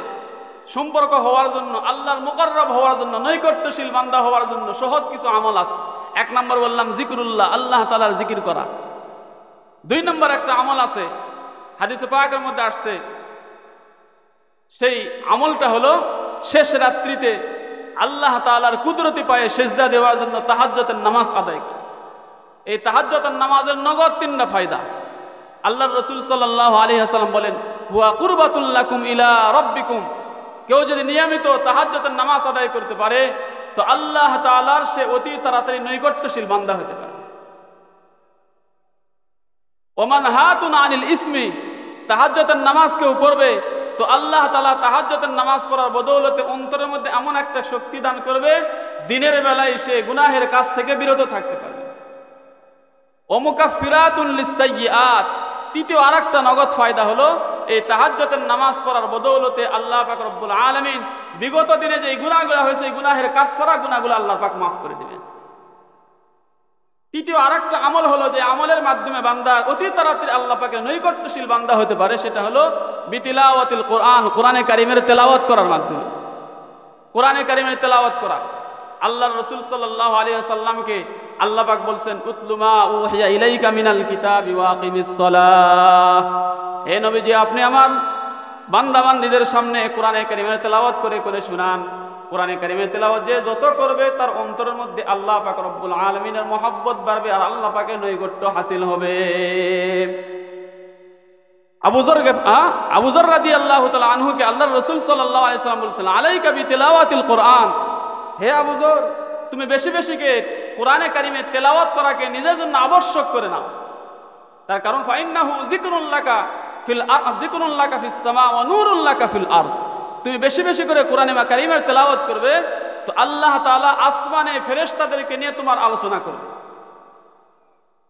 সম্পর্ক হওয়ার জন্য, আল্লাহর মুকাররব হওয়ার জন্য, নৈকট্যশীল বান্দা হওয়ার জন্য সহজ কিছু আমল আছে। 1 নম্বর বললাম জিকরুল্লাহ, আল্লাহ তাআলার জিকির করা। 2 নম্বর একটা আমল আছে, হাদিসে পাকের মধ্যে আসছে, সেই আমলটা হলো শেষ রাত্রিতে আল্লাহ তাআলার কুদরতি পায়ে সেজদা দেওয়ার জন্য তাহাজ্জুদের নামাজ আদায় করে। এই তাহাজ্জুদের নামাজের নগদ 3টা ফায়দা। আল্লাহর রাসূল সাল্লাল্লাহু আলাইহি ওয়াসাল্লাম বলেন, হুয়া কুরবাতুল লাকুম ইলা রাব্বিকুম, কেউ যদি নিয়মিত তাহাজ্জুদের নামাজ আদায় করতে পারে তো আল্লাহ তাআলার সে অতি তাড়াতাড়ি নৈকট্যশীল বান্দা হতে পারে। ওমান হাতুন আনিল ইসমি, তাহাজ্জুদের নামাজ কেউ পড়বে তো আল্লাহ তাআলা তাহাজ্জুদের নামাজ পড়ার বদৌলতে অন্তরের মধ্যে এমন একটা শক্তি দান করবে, দিনের বেলায় সে গুনাহের কাজ থেকে বিরত থাকতে পারবে। ওমুকাফিরাতুন লিসাইয়্যাত, তৃতীয় আরেকটা নগদ ফায়দা হলো এই তাহাজ্জুদের নামাজ পড়ার বদৌলতে আল্লাহ পাক রব্বুল আলামিন বিগত দিনে যে গুনাহগুলো হয়েছে এই গুনাহের কাফফারা গুনাহগুলো আল্লাহ পাক মাফ করে দিবেন। তৃতীয় আরেকটা আমল হলো যে আমলের মাধ্যমে বান্দা অতি তাড়াতাড়ি আল্লাহ পাকের নৈকট্যশীল বান্দা হতে পারে, সেটা হলো বিতিলাওয়াতিল কোরআন, কোরআনে কারিমের তেলাওয়াত করার মাধ্যমে। কোরআনে কারিমের তেলাওয়াত করা, আল্লাহর রাসূল সাল্লাল্লাহু আলাইহি ওয়াসাল্লামকে আল্লাহ পাক বলছেন, উতলু মা উহিয়া ইলাইকা মিনাল কিতাবি ওয়া আকিমিস সালাহ, হে নবীজি আপনি আমার বান্দা বান্দীদের সামনে কোরআনে কারিমের তেলাওয়াত করে করে শুনান। কোরআনে কারিমের তেলাওয়াত যে যত করবে তার অন্তরের মধ্যে আল্লাহ পাক রব্বুল আলামিনের মহব্বত বাড়বে আর আল্লাহ পাকের নৈকট্য হাসিল হবে। আবু যর রাদিয়াল্লাহু তাআলা আনহুকে আল্লাহর রাসূল সাল্লাল্লাহু আলাইহি ওয়াসাল্লাম বলেছেন, আলাইকা বিতিলাওয়াতিল কোরআন, হে আবু যর তুমি বেশি বেশি করে কোরআনে কারিমের তেলাওয়াত করাকে নিজের জন্য আবশ্যক করে নাও। তার কারণ ফাইন্নাহু যিকরুল লাকা ফিল আরদ, যিকরুল লাকা ফিস সামা ওয়া নূরুল লাকা ফিল আরদ, তুমি বেশি বেশি করে কোরআনে কারিমের তেলাওয়াত করবে তো আল্লাহ তাআলা আসমানে ফেরেশতাদেরকে নিয়ে তোমার আলোচনা করবে,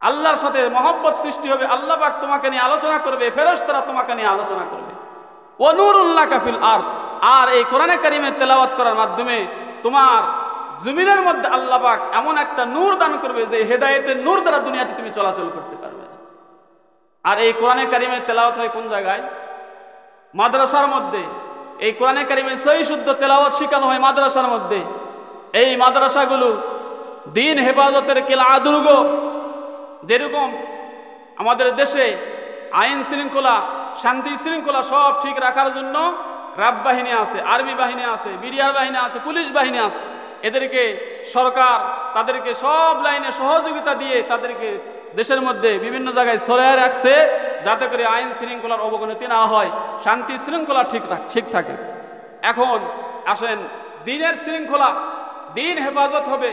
আল্লাহর সাথে মহব্বত সৃষ্টি হবে, আল্লাহ পাক তোমাকে নিয়ে আলোচনা করবে, ফেরেশতারা তোমাকে নিয়ে আলোচনা করবে। ওয়া নূরুল লাকা ফিল আরদ, আর এই কোরআনে কারিমের তেলাওয়াত করার মাধ্যমে তোমার জমিনের মধ্যে আল্লাহ পাক এমন একটা নূর দান করবে যে হেদায়েতের নূর দ্বারা দুনিয়াতে তুমি চলাচল করতে পারবে। আর এই কোরআনে কারিমের তেলাওয়াত হয় কোন জায়গায়? মাদ্রাসার মধ্যে। এই কোরআনে কারিমের সহি শুদ্ধ তেলাওয়াত শেখানো হয় মাদ্রাসার মধ্যে। এই মাদ্রাসাগুলো দিন হেফাজতের কিলা দুর্গ। যেরকম আমাদের দেশে আইন শৃঙ্খলা, শান্তি শৃঙ্খলা সব ঠিক রাখার জন্য র্যাব বাহিনী আছে, আর্মি বাহিনী আছে, বিডিআর বাহিনী আছে, পুলিশ বাহিনী আছে। এদেরকে সরকার তাদেরকে সব লাইনে সহযোগিতা দিয়ে তাদেরকে দেশের মধ্যে বিভিন্ন জায়গায় ছড়িয়ে রাখছে যাতে করে আইন শৃঙ্খলার অবনতি না হয়, শান্তি শৃঙ্খলা ঠিক থাকে। এখন আসেন দিনের শৃঙ্খলা, দিন হেফাজত হবে,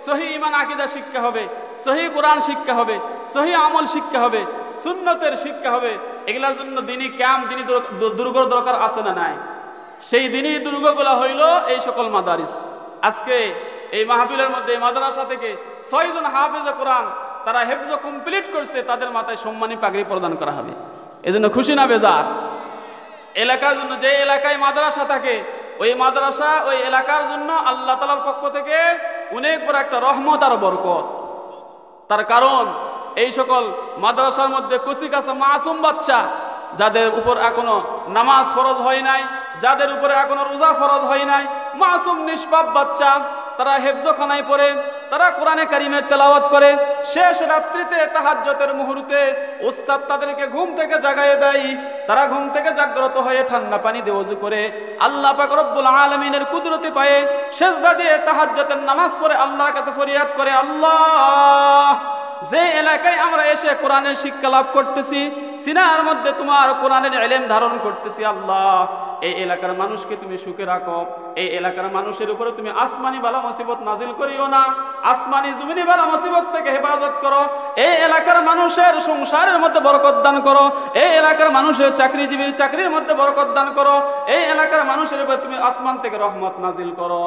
সহি ঈমান আকীদা শিক্ষা হবে, সহি কোরআন শিক্ষা হবে, সহি আমল শিক্ষা হবে, সুন্নতের শিক্ষা হবে। এগুলোর জন্য দিনই ক্যাম্প, দিনই দুর্গর দরকার আছে না নাই? সেই দিনই দুর্গগুলো হইল এই সকল মাদারিস। আজকে এই মাহফিলের মধ্যে মাদ্রাসা থেকে 6 জন হাফেজে কোরআন তারা হেফজ কমপ্লিট করছে, তাদের মাথায় সম্মানী পাগড়ি প্রদান করা হবে। এজন্য খুশি না বেজার? এলাকার জন্য, যে এলাকায় মাদ্রাসা থাকে ওই মাদ্রাসা ওই এলাকার জন্য আল্লাহ তাআলার পক্ষ থেকে অনেক বড় একটা রহমত আর বরকত। তার কারণ এই সকল মাদ্রাসার মধ্যে কচি কাঁচা মাসুম বাচ্চা, যাদের উপর এখনো নামাজ ফরজ হয় নাই, যাদের উপরে এখনো রোজা ফরজ হয় নাই, মাসুম নিষ্পাপ বাচ্চা, তারা হেফজখানায় পড়ে, তারা কোরআনে কারিমের তেলাওয়াত করে। শেষ রাত্রিতে তাহাজ্জুদের মুহূর্তে উস্তাদ তাদেরকে ঘুম থেকে জাগায়ে দেয়। তারা ঘুম থেকে জাগ্রত হয়ে ঠান্ডা পানি দিয়ে ওযু করে আল্লাহ পাক রব্বুল আলামিনের কুদরতি পায়ে সেজদা দিয়ে তাহাজ্জুদের নামাজ পড়ে আল্লাহর কাছে ফরিয়াদ করে, আল্লাহ যে এলাকায় আমরা এসে কোরআনের শিক্ষা লাভ করতেছি, সিনার মধ্যে তোমার কোরআনের ইলম ধারণ করতেছি, আল্লাহ এই এলাকার মানুষকে তুমি সুখে রাখো, এই এলাকার মানুষের উপরে তুমি আসমানি বালা মুসিবত নাজিল করিও না, আসমানি জমিনি বালা মুসিবত থেকে হেফাজত করো, এই এলাকার মানুষের সংসারের মধ্যে বরকত দান করো, এই এলাকার মানুষের চাকরিজীবীর চাকরির মধ্যে বরকত দান করো, এই এলাকার মানুষের উপরে তুমি আসমান থেকে রহমত নাজিল করো।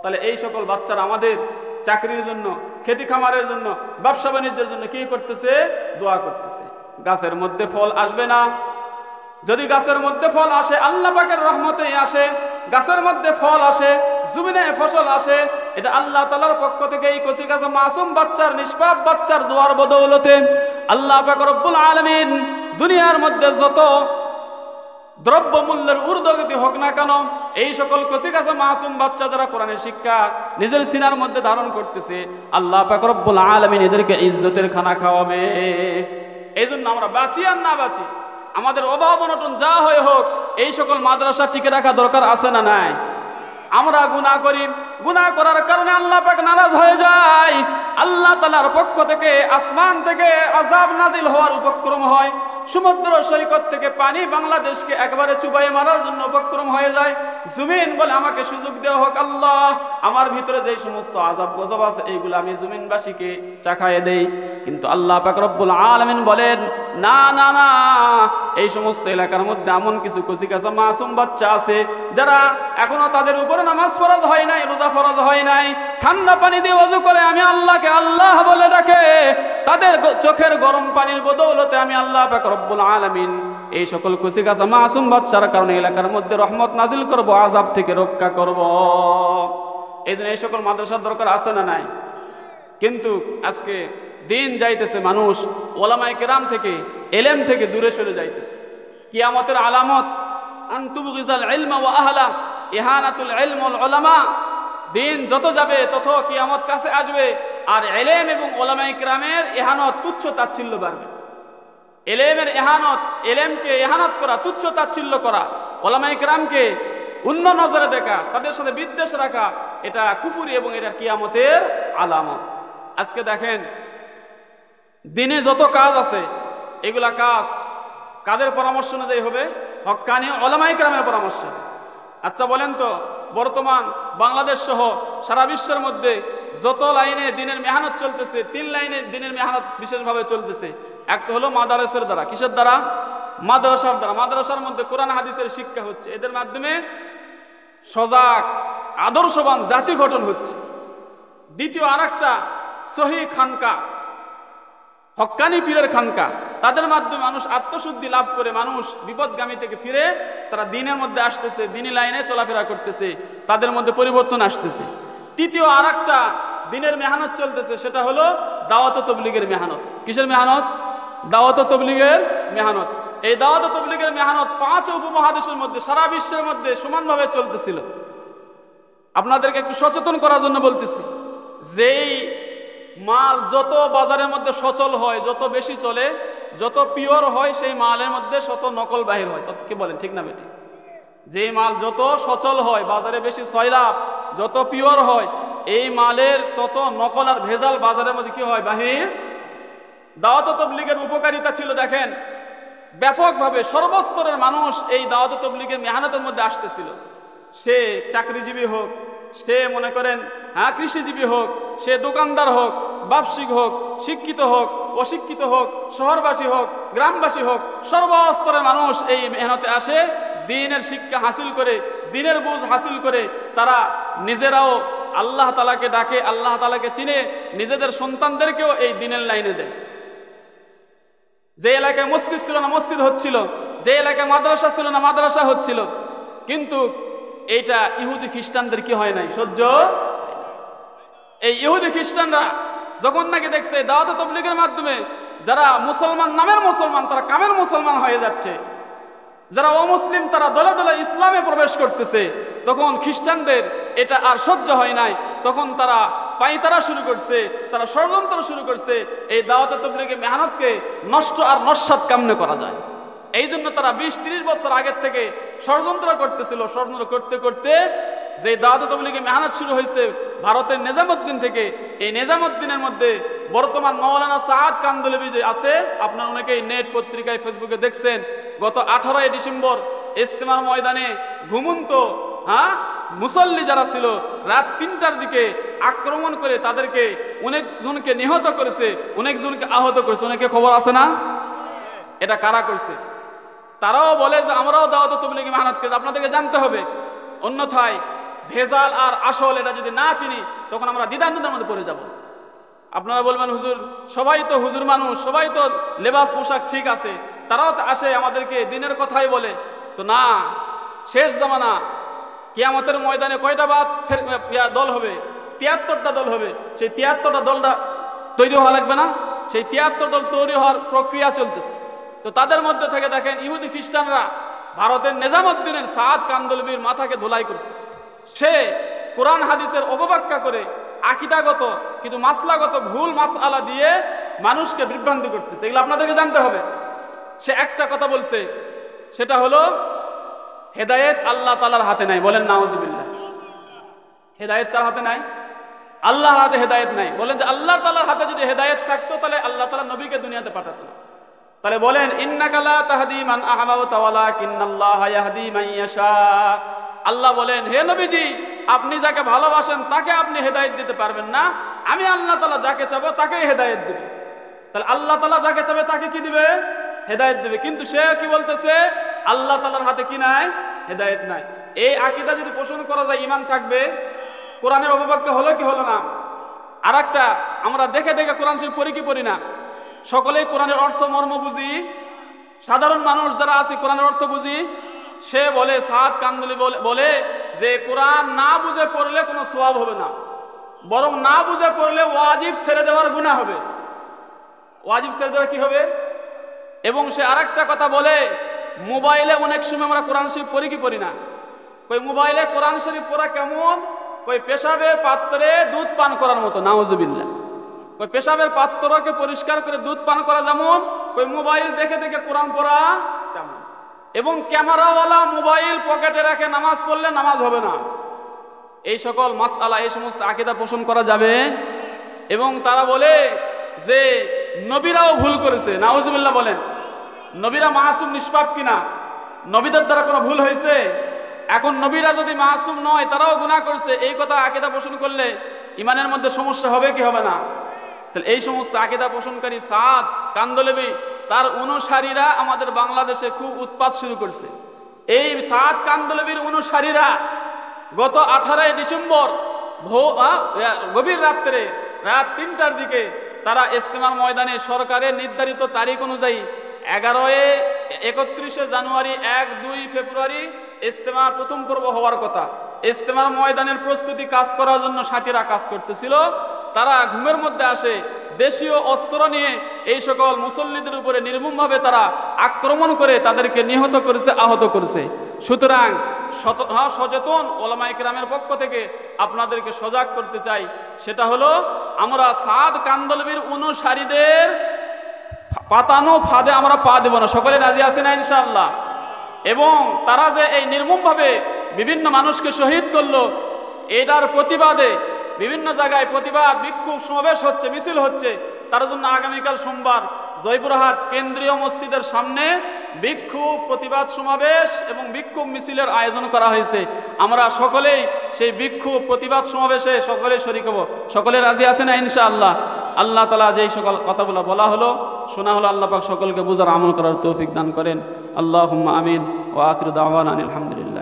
তাহলে এই সকল বাচ্চারা আমাদের চাকরির জন্য, খেতি খামারের জন্য, ব্যবসা বাণিজ্যের জন্য কি করতেছে? দোয়া করতেছে। গাছের মধ্যে ফল আসবে না, যদি গাছের মধ্যে ফল আসে আল্লাহ পাকের রহমতেই আসে, গাছের মধ্যে ফল আসে, জমিনে ফসল আসে, এটা আল্লাহ তাআলার পক্ষ থেকে এই কচি কাঁচা মাসুম বাচ্চার, নিষ্পাপ বাচ্চার দোয়ার বদৌলতে আল্লাহ পাক রব্বুল আলামিন দুনিয়ার মধ্যে যত দ্রব্য মূল্যের ঊর্ধ্বগতি হোক না কেন, এই সকল কচি কাঁচা মাসুম বাচ্চা যারা কোরআনের শিক্ষা নিজের সিনার মধ্যে ধারণ করতেছে, আল্লাহ পাক রব্বুল আলামিন এদেরকে ইজ্জতের খানা খাওয়াবে। এই জন্য আমরা বাঁচি আর না বাঁচি, আমাদের অভাব অনটন যা হয়ে হোক, এই সকল মাদ্রাসা টিকে রাখা দরকার আছে না নাই? আমরা গুনাহ করি, গুনাহ করার কারণে আল্লাহ পাক নারাজ হয়ে যায়। আল্লাহ তাআলার পক্ষ থেকে আসমান থেকে আযাব নাজিল হওয়ার উপক্রম হয়। সমুদ্র সৈকত থেকে পানি বাংলাদেশকে একবারে চুবাইয়ে মারার জন্য উপক্রম হয়ে যায়। জমিন বলে আমাকে সুযোগ দেওয়া হোক আল্লাহ, আমার ভিতরে যে সমস্ত আযাব গজব আছে এইগুলো আমি জমিনবাসীকে চাখায়ে দেই। কিন্তু আল্লাহ পাক রব্বুল আলামিন বলেন না না না, এই সমস্ত এলাকার মধ্যে এমন কিছু কচিকাঁচা মাসুম বাচ্চা আছে যারা এখনো তাদের উপরে নামাজ ফরজ হয় নাই, রোজা ফরজ হয় নাই, ঠান্ডা পানি দিয়ে ওযু করে আমি আল্লাহকে আল্লাহ বলে ডাকে। তাদের চোখের গরম পানির বদৌলতে আমি আল্লাহ পাক রব্বুল আলামিন এই সকল কচিকাঁচা মাসুম বাচ্চার কারণে এলাকার মধ্যে রহমত নাজিল করব, আযাব থেকে রক্ষা করব। এই জন্য এই সকল মাদ্রাসার দরকার আছে না নাই? কিন্তু আজকে দিন যাইতেছে, মানুষ ওলামায়ে কেরাম থেকে, এলেম থেকে দূরে সরে যাইতেছে। কিয়ামতের আলামত আনতুবগিজাল ইলমা ওয়া আহলা ইহানাতুল ইলম ওয়াল উলামা। দিন যত যাবে তত কিয়ামত কাছে আসবে, আর এলেম এবং ওলামায়ে কেরামের ইহানত তুচ্ছ তাচ্ছিল্য বাড়বে। এলেমের ইহানত, এলেমকে ইহানত করা, তুচ্ছ তাচ্ছিল্য করা, ওলামায়ে কেরামকে অন্য নজরে দেখা, তাদের সাথে বিদ্বেষ রাখা, এটা কুফরি এবং এটা কিয়ামতের আলামত। আজকে দেখেন দিনে যত কাজ আছে এগুলা কাজ কাদের পরামর্শ অনুযায়ী হবে? হক্কানি ওলামায়ে কেরামের পরামর্শ। আচ্ছা বলেন তো, বর্তমান বাংলাদেশ সহ সারা বিশ্বের মধ্যে যত লাইনে দিনের মেহনত চলতেছে, 3 লাইনে দিনের মেহনত বিশেষভাবে চলতেছে। এক তো হলো মাদারসার দ্বারা। কিসের দ্বারা? মাদ্রাসার দ্বারা। মাদ্রাসার মধ্যে কোরআন হাদিসের শিক্ষা হচ্ছে, এদের মাধ্যমে সজাগ আদর্শবান জাতি গঠন হচ্ছে। দ্বিতীয় আরেকটা সহিহ খানকা, হক্কানি পীরের খানকা, তাদের মাধ্যমে মানুষ আত্মশুদ্ধি লাভ করে, মানুষ বিপদগামী থেকে ফিরে তারা দিনের মধ্যে আসতেছে, দিনী লাইনে চলাফেরা করতেছে, তাদের মধ্যে পরিবর্তন আসতেছে। তৃতীয় আরেকটা দিনের মেহনত চলতেছে, সেটা হলো দাওয়াত ও তাবলীগের মেহনত। কিসের মেহনত? দাওয়াত ও তাবলীগের মেহনত। এই দাওয়াত ও তাবলীগের মেহনত 5 উপমহাদেশের মধ্যে, সারা বিশ্বের মধ্যে সমানভাবে চলতেছিল। আপনাদেরকে একটু সচেতন করার জন্য বলতেছি, যেই মাল যত বাজারের মধ্যে সচল হয়, যত বেশি চলে, যত পিওর হয়, সেই মালের মধ্যে শত নকল বাহির হয়। তত কি বলেন, ঠিক না বেটি? যেই মাল যত সচল হয়, বাজারে বেশি সয়লাভ, যত পিওর হয়, এই মালের তত নকল আর ভেজাল বাজারের মধ্যে কি হয়? বাহির। দাওয়াত ও তাবলীগের উপকারিতা ছিল দেখেন, ব্যাপকভাবে সর্বস্তরের মানুষ এই দাওয়াত ও তাবলীগের মেহনতের মধ্যে আসতেছিল। সে চাকরিজীবী হোক, সে মনে করেন কৃষিজীবী হোক, সে দোকানদার হোক, ব্যবসায়িক হোক, শিক্ষিত হোক, অশিক্ষিত হোক, শহরবাসী হোক, গ্রামবাসী হোক, সর্বস্তরের মানুষ এই মেহনতে আসে, দ্বীনের শিক্ষা হাসিল করে, দ্বীনের বুঝ হাসিল করে তারা নিজেরাও আল্লাহ তাআলাকে ডাকে, আল্লাহ তাআলাকে চিনে, নিজেদের সন্তানদেরকেও এই দ্বীনের লাইনে দেয়। যে এলাকায় মসজিদ ছিল না মসজিদ হচ্ছিল, যে এলাকায় মাদ্রাসা ছিল না মাদ্রাসা হচ্ছিল। কিন্তু এইটা ইহুদি খ্রিস্টানদের কি হয় নাই? সহ্য। এই ইহুদি খ্রিস্টানরা যখন নাকি দেখছে দাওয়াত ও তাবলীগের মাধ্যমে যারা মুসলমান নামের মুসলমান, তারা কামের মুসলমান হয়ে যাচ্ছে, যারা অমুসলিম তারা দলে দলে ইসলামে প্রবেশ করতেছে, তখন খ্রিস্টানদের এটা আর সহ্য হয় নাই। তখন তারা পাইতারা শুরু করছে, তারা ষড়যন্ত্র শুরু করছে, এই দাওয়াত ও তাবলীগের মেহনতকে নষ্ট আর নস্যাৎ কেমনে করা যায়। এই জন্য তারা 20-30 বছর আগের থেকে ষড়যন্ত্র করতেছিল। ষড়যন্ত্র করতে করতে যে দাওয়াত ও তাবলীগের মেহনত শুরু হয়েছে ভারতের নিজামুদ্দিন থেকে, এই নিজামুদ্দিনের মধ্যে বর্তমান মাওলানা সাআদ কান্দলবি যে আছে, আপনারা অনেকেই নেট পত্রিকায় ফেসবুকে দেখছেন, গত 18 ডিসেম্বর ইজতেমার ময়দানে ঘুমন্ত মুসল্লি যারা ছিল, রাত 3টার দিকে আক্রমণ করে তাদেরকে অনেকজনকে নিহত করেছে, অনেকজনকে আহত করেছে। অনেকে খবর আছে না? এটা কারা করছে? তারাও বলে যে আমরাও দাওয়াত ও তাবলীগের মেহনত করি। আপনাদেরকে জানতে হবে, অন্যথায় ভেজাল আর আসল এটা যদি না চিনি, তখন আমরা দ্বিধাদ্বন্দ্বের মধ্যে পড়ে যাব। আপনারা বলবেন হুজুর সবাই তো হুজুর মানুষ, সবাই তো লেবাস পোশাক ঠিক আছে, তারাও তো আসে আমাদেরকে দিনের কথাই বলে। তো না, শেষ জামানা কিয়ামতের ময়দানে কয়টা দল হবে? 73টা দল হবে। সেই 73টা দলটা তৈরি হওয়া লাগবে না? সেই 73 দল তৈরি হওয়ার প্রক্রিয়া চলতেছে। তো তাদের মধ্যে থেকে দেখেন ইহুদি খ্রিস্টানরা ভারতের নিজামুদ্দিনের সাআদ কান্দলবির মাথাকে ধুলাই করছে। সে কোরআন হাদিসের অপব্যাখ্যা করে আকীদাগত কিন্তু মাসলাগত ভুল মাসআলা দিয়ে মানুষকে বিভ্রান্তি করতেছে। এগুলো আপনাদেরকে জানতে হবে। সে একটা কথা বলছে, সেটা হলো হেদায়েত আল্লাহ তাআলার হাতে নাই। বলেন নাউজুবিল্লাহ। হেদায়েত কার হাতে নাই? আল্লাহর হাতে হেদায়েত নাই। বলেন যে আল্লাহ তাআলার হাতে যদি হেদায়েত থাকতো তাহলে আল্লাহ তাআলা নবীকে দুনিয়াতে পাঠাতো না। তাহলে বলেন ইন্নাকা লা তাহদি মান আহবাবতা ওয়ালাকিন্নাল্লাহা ইয়াহদি মান ইয়াশা। আল্লাহ বলেন হে নবীজি, আপনি যাকে ভালোবাসেন তাকে আপনি হেদায়েত দিতে পারবেন না, আমি আল্লাহ তাআলা যাকে চাবো তাকেই হেদায়েত দেব। তাহলে আল্লাহ তাআলা যাকে চাবে তাকে কি দিবে? হেদায়েত দেবে। কিন্তু সে কি বলতেছে? আল্লাহ তাআলার হাতে কি নাই? হেদায়েত নাই। এই আকীদা যদি পোষণ করা যায় ঈমান থাকবে। কোরআনের অপব্যাখ্য হলো কি হলো না? আরেকটা, আমরা দেখে দেখে কোরআন শরীফ পড়ি কি পড়ি না? সকলেই কোরআনের অর্থ মর্ম বুঝি। সাধারণ মানুষ যারা আছে কোরআনের অর্থ বুঝি। সে বলে, সাদ কান্দুলি বলে যে কোরআন না বুঝে পড়লে কোনো সওয়াব হবে না, বরং না বুঝে পড়লে ওয়াজিব ছেড়ে দেওয়ার গুনাহ হবে। ওয়াজিব ছেড়ে দেওয়া কি হবে? এবং সে আরেকটা কথা বলে, মোবাইলে অনেক সময় আমরা কোরআন শরীফ পড়ি কি পড়ি না? কই মোবাইলে কোরআন শরীফ পড়া কেমন? কই পেশাবের পাত্রে দুধ পান করার মতো। নাউজুবিল্লাহ। কই পেশাবের পাত্রকে পরিষ্কার করে দুধ পান করা যেমন, কই মোবাইল দেখে দেখে কোরআন পড়া তেমন। এবং ক্যামেরাওয়ালা মোবাইল পকেটে রাখে নামাজ পড়লে নামাজ হবে না। এই সকল মাসআলা, এই সমস্ত আকীদা পোষণ করা যাবে। এবং তারা বলে যে নবীরাও ভুল করেছে। নাউজুবিল্লাহ বলেন। নবীরা মাসুম নিষ্পাপ কিনা? নবীদের দ্বারা কোনো ভুল হয়েছে? এখন নবীরা যদি মাসুম নয়, তারাও গুনাহ করছে, এই কথা আকীদা পোষণ করলে ইমানের মধ্যে সমস্যা হবে কি হবে না? তাহলে এই সমস্ত আকীদা পোষণকারী সাদ কান্দলেবী তার অনুসারীরা আমাদের বাংলাদেশে খুব উৎপাত শুরু করছে। এই সাদ কান্দলেবীর অনুসারীরা গত 18 ডিসেম্বর গভীর রাত্রে রাত 3টার দিকে তারা ইজতেমার ময়দানে সরকারের নির্ধারিত তারিখ অনুযায়ী 31 জানুয়ারি 1-2 ফেব্রুয়ারি ইজতেমার প্রথম পর্ব হওয়ার কথা। ইজতেমার ময়দানের প্রস্তুতি কাজ করার জন্য সাথীরা কাজ করতেছিল। তারা ঘুমের মধ্যে আসে, দেশীয় অস্ত্র নিয়ে এই সকল মুসল্লিদের উপরে নির্মমভাবে তারা আক্রমণ করে তাদেরকে নিহত করেছে, আহত করেছে। সুতরাং সচেতন ওলামায়ে কেরামের পক্ষ থেকে আপনাদেরকে সজাগ করতে চাই, সেটা হলো আমরা সাদ কান্দলবির অনুসারীদের পাতানো ফাঁদে আমরা পা দেব না। সকলে রাজি আছেন না ইনশাআল্লাহ? এবং তারা যে এই নির্মমভাবে বিভিন্ন মানুষকে শহীদ করলো, এটার প্রতিবাদে বিভিন্ন জায়গায় প্রতিবাদ বিক্ষোভ সমাবেশ হচ্ছে, মিছিল হচ্ছে। তার জন্য আগামীকাল সোমবার জয়পুরহাট কেন্দ্রীয় মসজিদের সামনে বিক্ষোভ প্রতিবাদ সমাবেশ এবং বিক্ষোভ মিছিলের আয়োজন করা হয়েছে। আমরা সকলেই সেই বিক্ষোভ প্রতিবাদ সমাবেশে সকলে শরীক হব। সকলে রাজি আছে না ইনশাআল্লাহ? আল্লাহ তাআলা যেই সকল কথাগুলো বলা হলো, শোনা হলো, আল্লাহ পাক সকলকে বুঝার আমল করার তৌফিক দান করেন। আল্লাহুম্মা আমিন। ওয়া আখিরু দাওয়ানা আলহামদুলিল্লাহ।